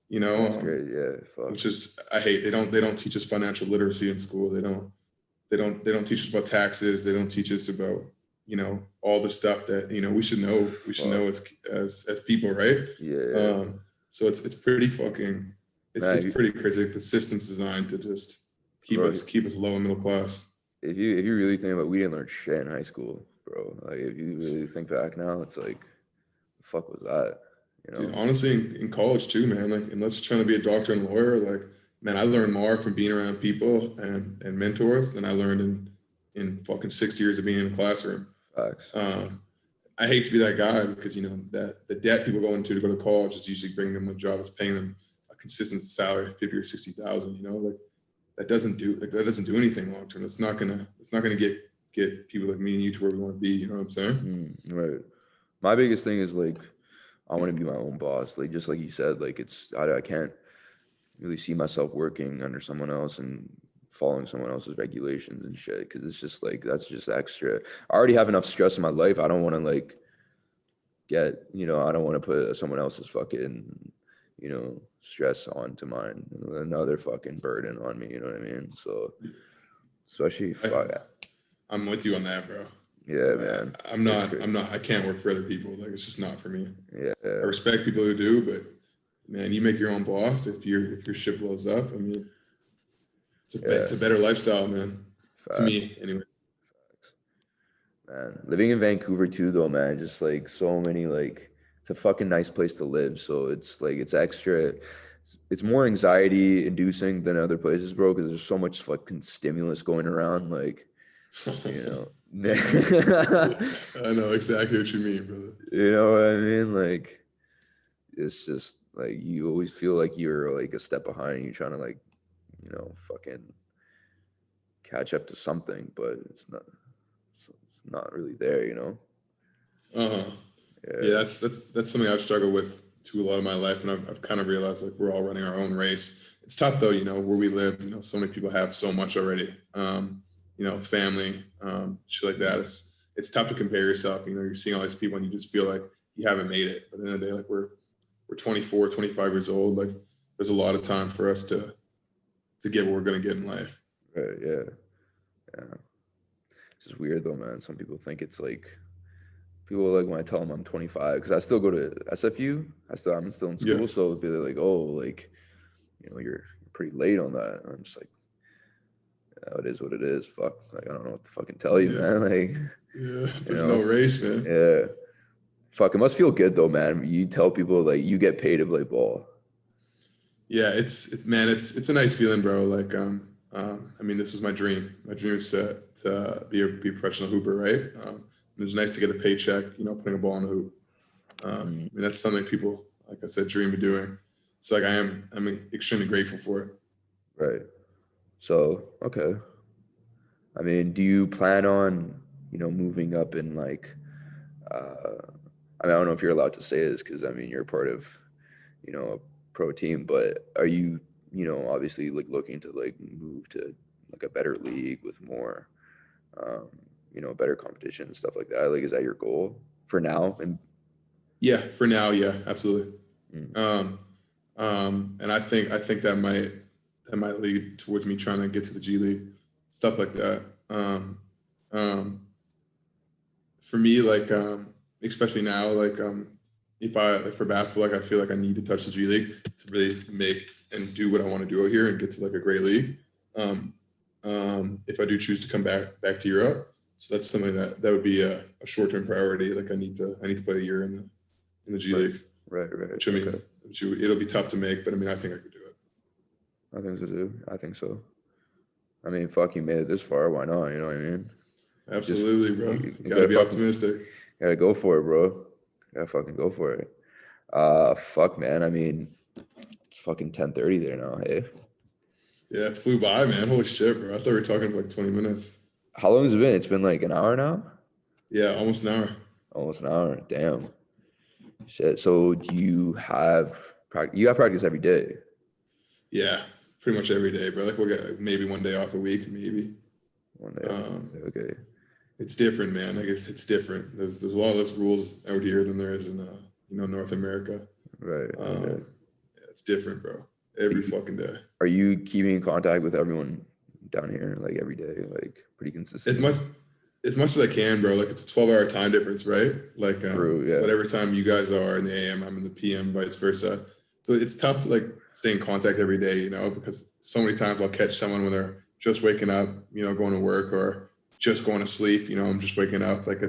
You know, that's great. Yeah, fuck. which is I hate. They don't teach us financial literacy in school. They don't teach us about taxes. They don't teach us about, you know, all the stuff that, you know, we should Fuck. know as people, right? Yeah, yeah. So it's pretty fucking Man, it's pretty crazy. Like the system's designed to just bro, keep us low and middle class. if you really think about it, we didn't learn shit in high school, bro. Like if you really think back now, it's like, the fuck was that? You Dude, know? honestly, in college too, man. Like unless you're trying to be a doctor and lawyer, like man, I learned more from being around people and mentors than I learned in fucking 6 years of being in a classroom. Facts. Um, I hate to be that guy because you know that the debt people go into to go to college is usually bringing them a job that's paying them a consistent salary, 50 or 60,000. You know, like that doesn't do anything long term. It's not gonna get people like me and you to where we want to be. You know what I'm saying? Right. My biggest thing is like, I want to be my own boss. Like just like you said, like I can't really see myself working under someone else and following someone else's regulations and shit. Because it's just like that's just extra. I already have enough stress in my life. I don't want to like I don't want to put someone else's fucking stress onto mine, another fucking burden on me. You know what I mean? So especially I, fuck I'm with you on that, bro. yeah, man. It's great. I can't work for other people. Like it's just not for me. Yeah, I yeah. respect people who do, but man, you make your own boss. If your ship blows up, I mean, Yeah. it's a better lifestyle, man. To Facts. me, anyway. Man, living in Vancouver too, though, man, just like so many, like, it's a fucking nice place to live. So it's like, it's extra, it's more anxiety inducing than other places, bro, because there's so much fucking stimulus going around. Like, you know, I know exactly what you mean, brother. you know what I mean? Like, it's just like you always feel like you're like a step behind. You're trying to, like, fucking catch up to something, but it's not really there. Uh-huh. Yeah, Yeah. that's something I've struggled with too a lot of my life, and I've kind of realized like we're all running our own race. It's tough though, you know, where we live. You know, so many people have so much already. You know, family, shit like that. It's tough to compare yourself. You know, you're seeing all these people, and you just feel like you haven't made it. But at the end of the day, like we're 24, 25 years old. Like there's a lot of time for us to get what we're gonna get in life. Right, yeah. Yeah. It's just weird though, man. Some people think it's like people like when I tell them I'm 25 because I still go to SFU. I'm still in Yeah, school, so it'd be like, oh, like you're pretty late on that. And I'm just like, yeah, it is what it is. Fuck, like I don't know what to fucking tell you, yeah, man. Like, yeah. you There's no know, race, man. yeah. Fuck, it must feel good though, man. You tell people like you get paid to play ball. Yeah, it's man, it's a nice feeling, bro. Like I mean, this was my dream. My dream is to be a professional hooper, right? It was nice to get a paycheck, you know, putting a ball in the hoop. I Mm, mean, that's something people, like I said, dream of doing. So like I'm extremely grateful for it. right. So, okay. I mean, do you plan on, moving up in like uh I mean, I don't know if you're allowed to say this because I mean you're part of, a pro team, but are you, obviously like looking to like move to like a better league with more, um, better competition and stuff like that? Like, is that your goal for now? And Yeah, for now, yeah, absolutely. mm, Um, and I think that might lead towards me trying to get to the G League, stuff like that. Um, for me, like especially now, like if I like for basketball, like I feel like I need to touch the G League to really make and do what I want to do out here and get to like a great league. Um, if I do choose to come back to Europe, so that's something that would be a short term priority. Like I need to play a year in the G right, League, right. which I Okay, mean, it'll be tough to make, but I mean, I think I could do it. I think so too. I think so. I mean, fuck, you made it this far. Why not? You know what I mean? Just Absolutely, bro. you Got to gotta be fucking optimistic. gotta go for it, bro. Gotta fucking go for it. Fuck, man. I mean, it's fucking 10:30 there now. Hey, Yeah, it flew by, man. Holy shit, bro. I thought we were talking for like 20 minutes. How long has it been? It's been like an hour now? Yeah, almost an hour. Almost an hour. Damn. Shit. So do you have practice? You have practice every day. Yeah, pretty much every day, bro. Like we'll get maybe one day off a week, maybe. One day. Um, Okay. it's different, man. Like it's different. There's a lot less rules out here than there is in North America. Right. Okay. Yeah, it's different, bro. Every fucking day. Are you keeping in contact with everyone down here like every day, like pretty As consistently? much as much as I can, bro. Like it's a 12-hour time difference, right? Like True. so Yeah. whatever time you guys are in the AM, I'm in the PM, vice versa. So it's tough to like stay in contact every day, because so many times I'll catch someone when they're just waking up, going to work or just going to sleep. I'm just waking up. Like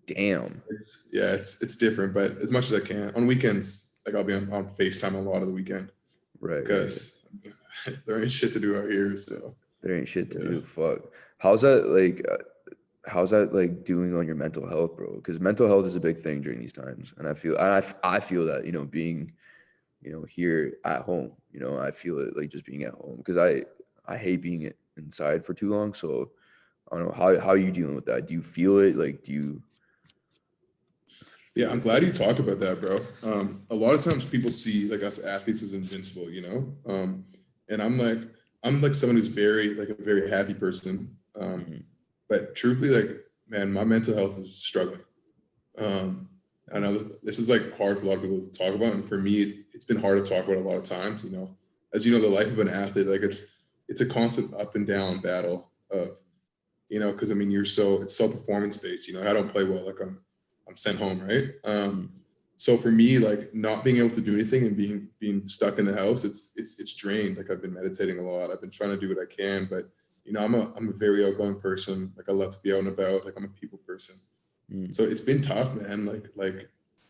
Damn. it's different. But as much as I can on weekends, like I'll be on FaceTime a lot of the weekend Right. because there ain't shit to do out here. So There ain't shit to yeah. do. Fuck. How's that like? How's that like doing on your mental health, bro? Because mental health is a big thing during these times, and I feel that being here at home, I feel it like just being at home because I hate being inside for too long. So I don't know how are you dealing with that? Do you feel it? Like, do you Yeah, feel I'm it? glad you talked about that, bro. A lot of times people see like us athletes as invincible, and I'm like someone who's very like a very happy person. Mhm. But truthfully, like man, my mental health is struggling. Um, I know this is like hard for a lot of people to talk about, and for me, it's been hard to talk about a lot of times. As you know, the life of an athlete, like it's a constant up and down battle of because I mean it's so performance based. I don't play well, like I'm sent home, right? Mhm. So for me, like not being able to do anything and being stuck in the house, it's drained. Like I've been meditating a lot. I've been trying to do what I can, but I'm a very outgoing person. Like I love to be out and about. Like I'm a people person. Mhm. So it's been tough, man. Like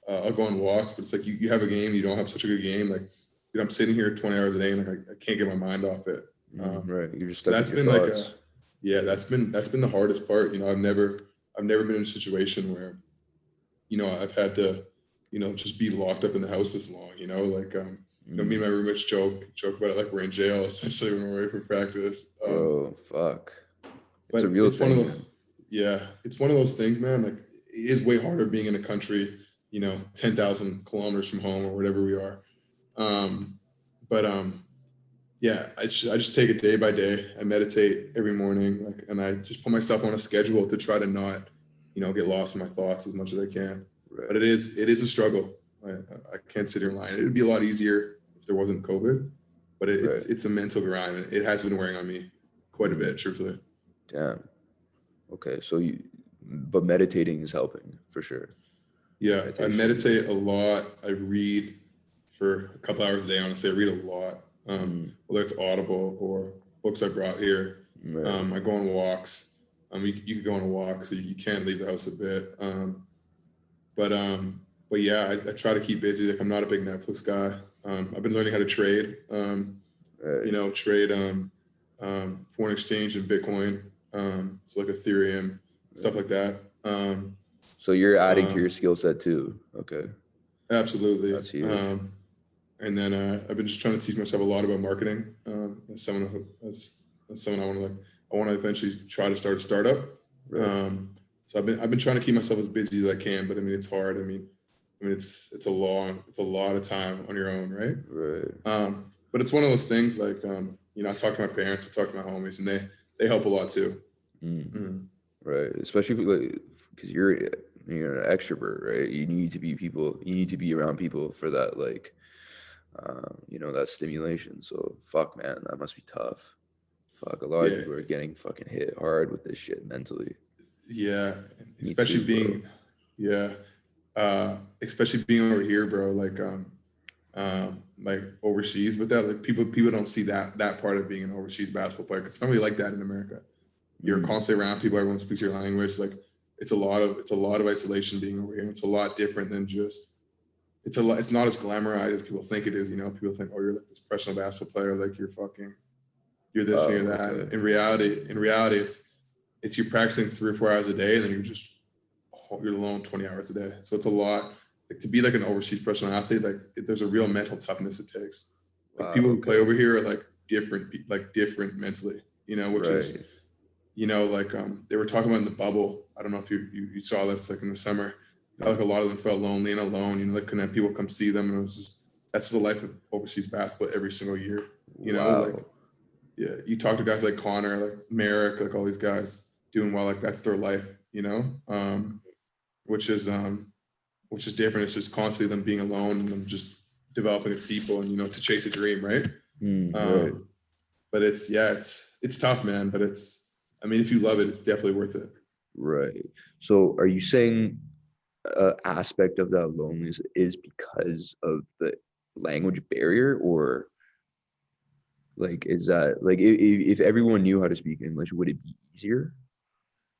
I'll go on walks, but it's like you have a game, you don't have such a good game. Like I'm sitting here 20 hours a day, and like I can't get my mind off it. Right. You're just So stuck in that's your been like thoughts. that's been the hardest part. I've never been in a situation where I've had to just be locked up in the house this long. Me and Mm. my roommates joke about it like we're in jail essentially when we're away from practice. Bro, fuck. It's a But real it's one of thing, the man. yeah, it's one of those things, man. Like it is way harder being in a country 10,000 kilometers from home or whatever we are. Um, but yeah, I just take it day by day. I meditate every morning, like, and I just put myself on a schedule to try to not, get lost in my thoughts as much as I can. But Right. it is a struggle. I can't sit here and lie. It would be a lot easier if there wasn't COVID, but Right. it's a mental grind. And it has been wearing on me quite a Mm. bit, truthfully. Damn. Okay. But meditating is helping for sure. Yeah, I Meditation. meditate a lot. I read for a couple hours a day. Honestly, I read a lot, Mm. whether it's Audible or books I brought here. Right. I go on walks. You could go on a walk, so you can leave the house a bit. But yeah, I try to keep busy. Like I'm not a big Netflix guy. I've been learning how to trade. Right. Trade foreign exchange and Bitcoin. So like Ethereum, stuff Right. like that. So you're adding to Uh, your skill set too. Okay. Absolutely. That's huge. And then I've been just trying to teach myself a lot about marketing. As someone I want to eventually try to start a startup. Right. So I've been trying to keep myself as busy as I can, but I mean it's hard. I mean it's a lot of time on your own, right? Right. But it's one of those things like I talk to my parents, I talk to my homies, and they help a lot too. Mm. Mhm. Right. Especially like because you're an extrovert, right? You need to be people. You need to be around people for that, like, that stimulation. So fuck, man, that must be tough. Fuck, a lot of Yeah, people are getting fucking hit hard with this shit mentally. yeah, Me especially too, bro. being yeah, especially being over here, bro. Like overseas, but that like people don't see that part of being an overseas basketball player. 'Cause it's not really like that in America. You're Mm. constantly around people. Everyone speaks your language. Like it's a lot of isolation being over here. It's a lot different than just it's not as glamorized as people think it is. People think, oh, you're like this professional basketball player, like you're this and Oh, you're that. okay. And in reality, it's you practicing 3 or 4 hours a day, and then you're alone 20 hours a day. So it's a lot. Like to be like an overseas professional athlete, like there's a real mental toughness it takes. Like Wow. people who play Okay. over here are like different mentally, which is, Right. they were talking about in the bubble. I don't know if you saw this like in the summer, how like a lot of them felt lonely and alone, like couldn't have people come see them. And it was just, that's the life of overseas basketball every single year, like, Wow. yeah, you talk to guys like Connor, like Merrick, like all these guys doing well, like that's their life, which is different. It's just constantly them being alone and them just developing as people and to chase a dream, right? Right. Um, but it's tough, man. But I mean, if you love it, it's definitely worth it. Right. So are you saying aspect of that loneliness is because of the language barrier, or like is that like if everyone knew how to speak English, would it be easier?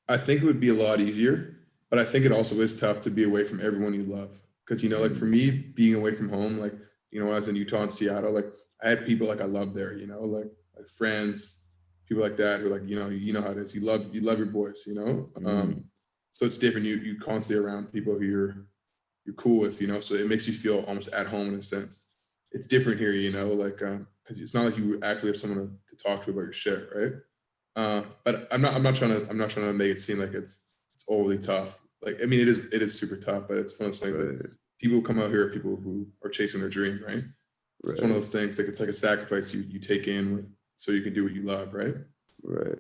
I think it would be a lot easier, but I think it also is tough to be away from everyone you love. Because like for Mm, me, being away from home, like when I was in Utah and Seattle, like I had people like I loved there, like friends, people like that who like you know how it is. You love your boys, mm, So it's different. You constantly around people who you're cool with, so it makes you feel almost at home in a sense. It's different here, like because it's not like you actually have someone to talk to about your shit, right? But I'm not trying to make it seem like it's overly tough. Like I mean, it is super tough, but it's one of those things like right. people who come out here are people who are chasing their dream, right? So it's one of Right. those things like it's like a sacrifice you take in so you can do what you love, right? Right.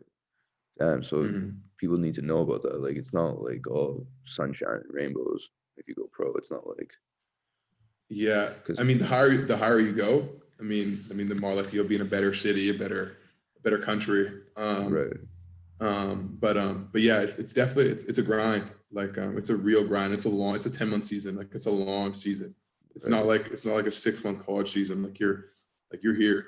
Damn. So Mhm. people need to know about that. Like it's not like all sunshine and rainbows. If you go pro, it's not like Yeah, I because mean, the higher you go, the more likely you'll be in a better city, a better country. right. But yeah, it's definitely it's a grind. Like it's a real grind. It's a 10-month season. Like it's a long season. Right. It's not like a 6-month college season. Like you're here.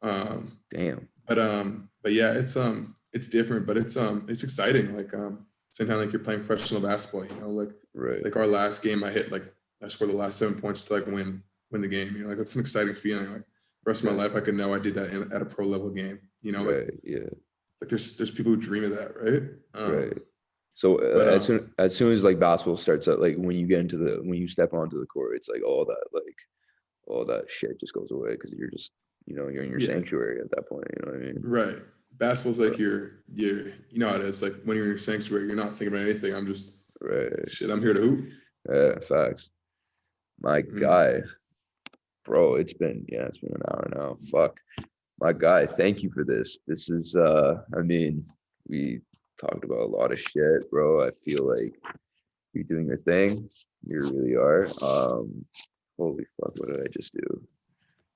Um, Damn. but yeah, it's different, but it's exciting. Like same time like you're playing professional basketball. Right. Like our last game, I scored the last 7 points to like win the game. Like that's an exciting feeling. Like the rest of my Right. life, I could know I did that at a pro level game. Right. Yeah. Like there's people who dream of that, right? Right. So But as soon as like basketball starts out, like when you get into when you step onto the court, it's like all that shit just goes away because you're just you're in your yeah, sanctuary at that point. You know what I mean? right. Basketball's like Right. you know how it is. Like when you're in your sanctuary, you're not thinking about anything. I'm just Right. shit. I'm here to hoop. Yeah. Facts. My Mm. guy, bro. It's been an hour now. Fuck. My guy, thank you for this. This is I mean, we talked about a lot of shit, bro. I feel like you're doing your thing. You really are. Holy fuck, what did I just do?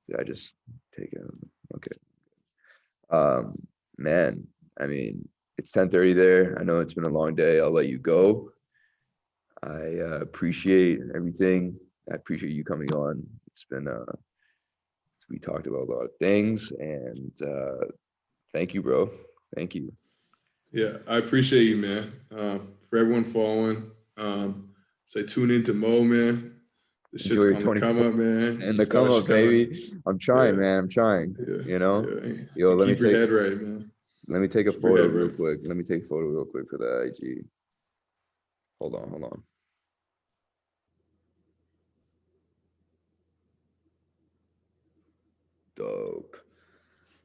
Did I just take it? Okay. Um, man, I mean, it's 10:30 there. I know it's been a long day. I'll let you go. I appreciate everything. I appreciate you coming on. It's been we talked about a lot of things, and thank you, bro. Thank you. Yeah, I appreciate you, man. For everyone following, say tune into Mo, man. This Enjoy shit's your on the come 24 up, man. and the He's got come that shit up, coming. baby. I'm trying, Yeah, man. I'm trying. yeah, You know, yeah. yo, And keep your head right, man. let me take a Keep your photo head real right. quick. Let me take a photo real quick for the IG. Hold on, hold on. Dope.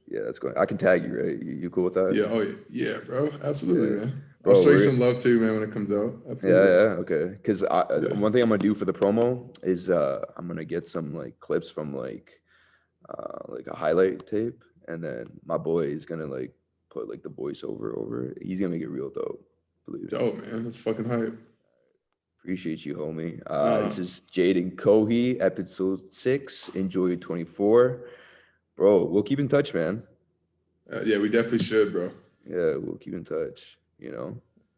Yeah, that's going. I can tag you, right? You cool with that? Yeah, oh yeah, yeah, bro. Absolutely, Yeah, man. I'll bro. show you We're some love too, man, when it comes out. yeah, Absolutely. yeah, okay. Because Yeah. one thing I'm gonna do for the promo is I'm gonna get some like clips from like a highlight tape, and then my boy is gonna like put like the voiceover over it. He's gonna make it real dope. Believe me. Dope, man. That's fucking hype. Appreciate you, homie. This Um, is Jadon Cohee, episode 6. Enjoy your 24, bro. We'll keep in touch, man. yeah, we definitely should, bro. Yeah, we'll keep in touch.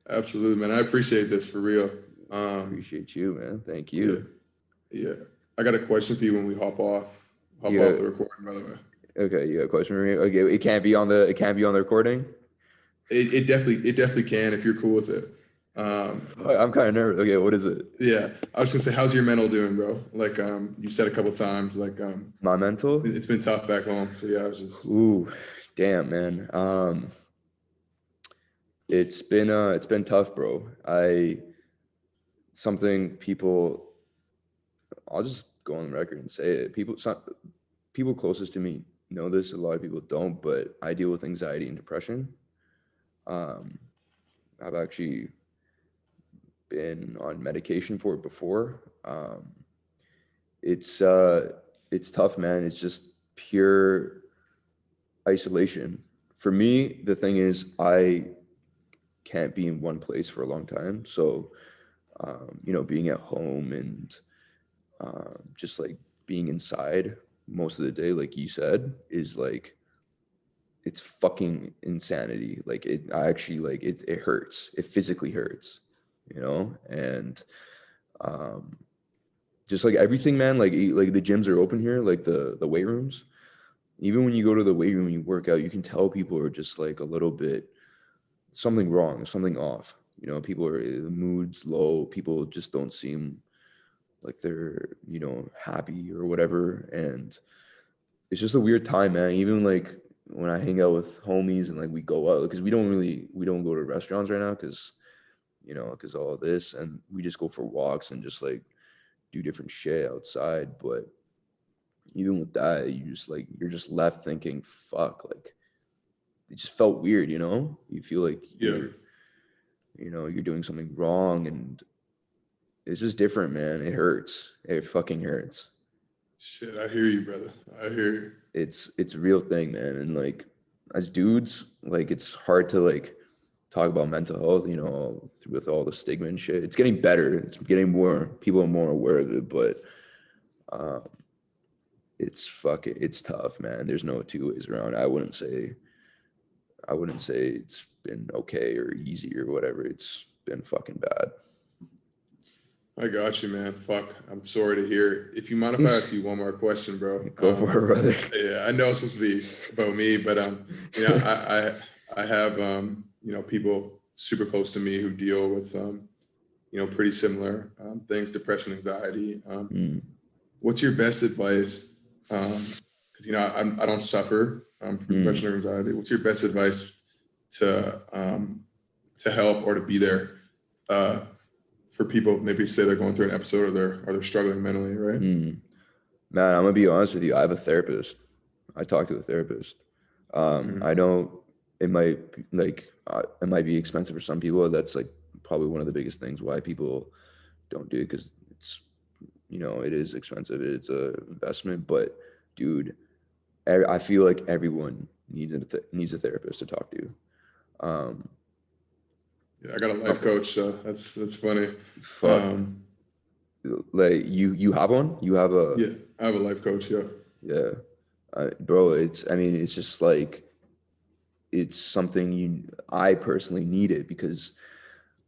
Absolutely, man. I appreciate this for real. Um, Appreciate you, man. Thank yeah, you. yeah. I got a question for you when we hop off You the recording, by the way. okay? You got a question for me? Okay, it can't be on the recording. It definitely can if you're cool with it. I'm kind of nervous. Okay, what is it? Yeah, I was gonna say, how's your mental doing, bro? Like, you said a couple times, like, My mental? it's been tough back home. So yeah, I was just, Ooh, damn, man. It's been tough, bro. Something I'll just go on the record and say it. People closest to me know this, a lot of people don't, but I deal with anxiety and depression. Um, I've actually been on medication for it before. It's it's tough, man. It's just pure isolation. For me, the thing is, I can't be in one place for a long time. So, being at home and just like being inside most of the day, like you said, is like it's fucking insanity. Like I actually like it hurts. It physically hurts, and um, just like everything, man. Like the gyms are open here, like the weight rooms. Even when you go to the weight room and you work out, you can tell people are just like a little bit something wrong, something off. People are the mood's low. People just don't seem like they're happy or whatever, and it's just a weird time, man. Even like when I hang out with homies and like we go out because we don't go to restaurants right now because all of this, and we just go for walks and just like do different shit outside. But even with that, you're just left thinking, fuck, like it just felt weird, you feel like Yeah. you're doing something wrong, and it's just different, man. It hurts. It fucking hurts. Shit, I hear you, brother. I hear you. It's a real thing, man. And like as dudes, like it's hard to like talk about mental health, with all the stigma and shit. It's getting better. It's getting more people are more aware of it, but um it's tough, man. There's no two ways around. I wouldn't say it's been okay or easy or whatever. It's been fucking bad. I got you, man. Fuck. I'm sorry to hear. If you mind if I ask you one more question, bro? Go for it, brother. Yeah, I know it's supposed to be about me, but I have people super close to me who deal with pretty similar things, depression, anxiety. Mm, What's your best advice? Because I don't suffer from mm. depression or anxiety. What's your best advice to help or to be there uh, for people? Maybe say they're going through an episode or they're struggling mentally, right? Mm. Man, I'm gonna be honest with you. I have a therapist. I talk to a therapist. Mhm. I know it might be expensive for some people. That's like probably one of the biggest things why people don't do it because it is expensive. It's a investment. But dude, I feel like everyone needs a therapist to talk to. Um, Yeah, I got a life some- coach. So that's funny. fuck, Um, like you have one. You have a yeah, I have a life coach. Yeah, yeah, bro. It's just like it's something I personally need it because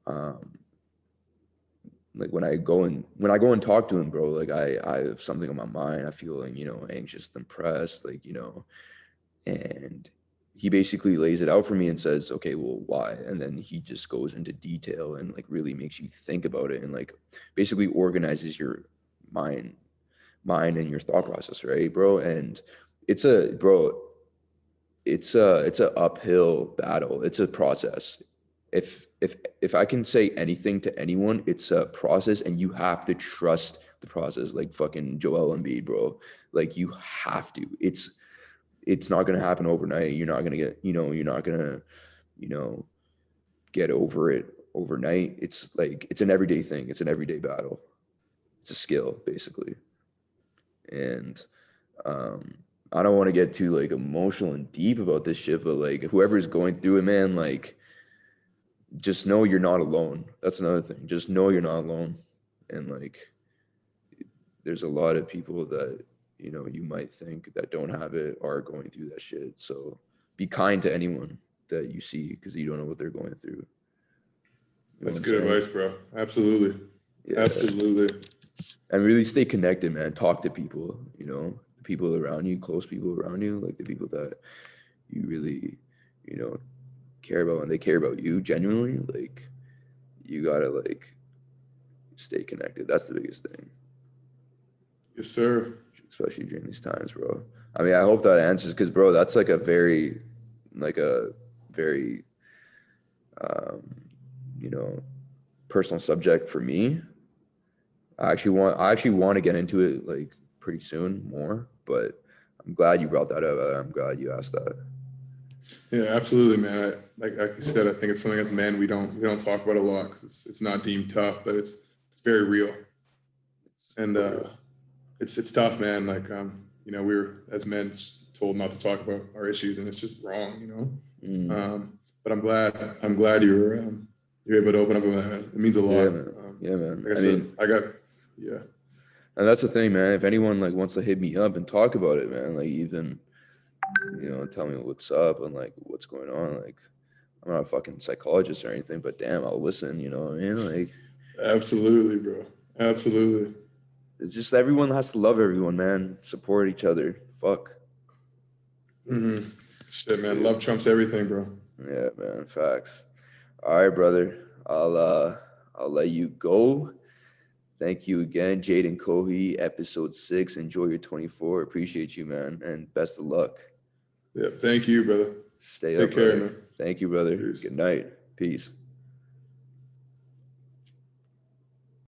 um like when I go and talk to him, bro, like I have something on my mind. I feel like, anxious, depressed, like, and he basically lays it out for me and says, okay, well, why? And then he just goes into detail and like really makes you think about it and like basically organizes your mind and your thought process, right, bro? And it's a bro, it's a uphill battle. It's a process. If I can say anything to anyone, it's a process, and you have to trust the process. Like fucking Joel Embiid, bro. Like you have to. It's not gonna happen overnight. You're not gonna get. You're not gonna. You know, get over it overnight. It's like it's an everyday thing. It's an everyday battle. It's a skill, basically. And um, I don't want to get too like emotional and deep about this shit, but like whoever's going through it, man, like just know you're not alone. That's another thing. Just know you're not alone. And like there's a lot of people that, you might think that don't have it are going through that shit. So be kind to anyone that you see because you don't know what they're going through. You know what that's I'm good saying? advice, bro. Absolutely, Yeah. absolutely. And really stay connected, man. Talk to people, the people around you, close people around you, like the people that you really, you know, care about and they care about you genuinely. Like you gotta like stay connected. That's the biggest thing, Yes, sir. especially during these times, bro. I mean, I hope that answers because, bro, that's like a very, um, you know, personal subject for me. I actually want to get into it like pretty soon more, but I'm glad you brought that up. I'm glad you asked that. Yeah, absolutely, man. Like you said, I think it's something as men we don't talk about a lot 'cause it's not deemed tough, but it's very real, and it's tough, man. Like we were as men told not to talk about our issues, and it's just wrong, But I'm glad you're able to open up about it. It means a Yeah, lot. man. Yeah, man. Like I I said, mean, yeah, and that's the thing, man. If anyone like wants to hit me up and talk about it, man, like even tell me what's up and like what's going on. Like I'm not a fucking psychologist or anything, but damn, I'll listen. You know what I mean? Like absolutely, bro. Absolutely. it's just everyone has to love everyone, man. Support each other. Fuck. Shit, man. Shit. Love trumps everything, bro. Yeah, man. Facts. All right, brother. I'll let you go. Thank you again, Jadon Cohee, episode 6. Enjoy your 24. Appreciate you, man, and best of luck. Yeah. Thank you, brother. Stay Take up, care, brother. man. Thank you, brother. Peace. Good night. Peace.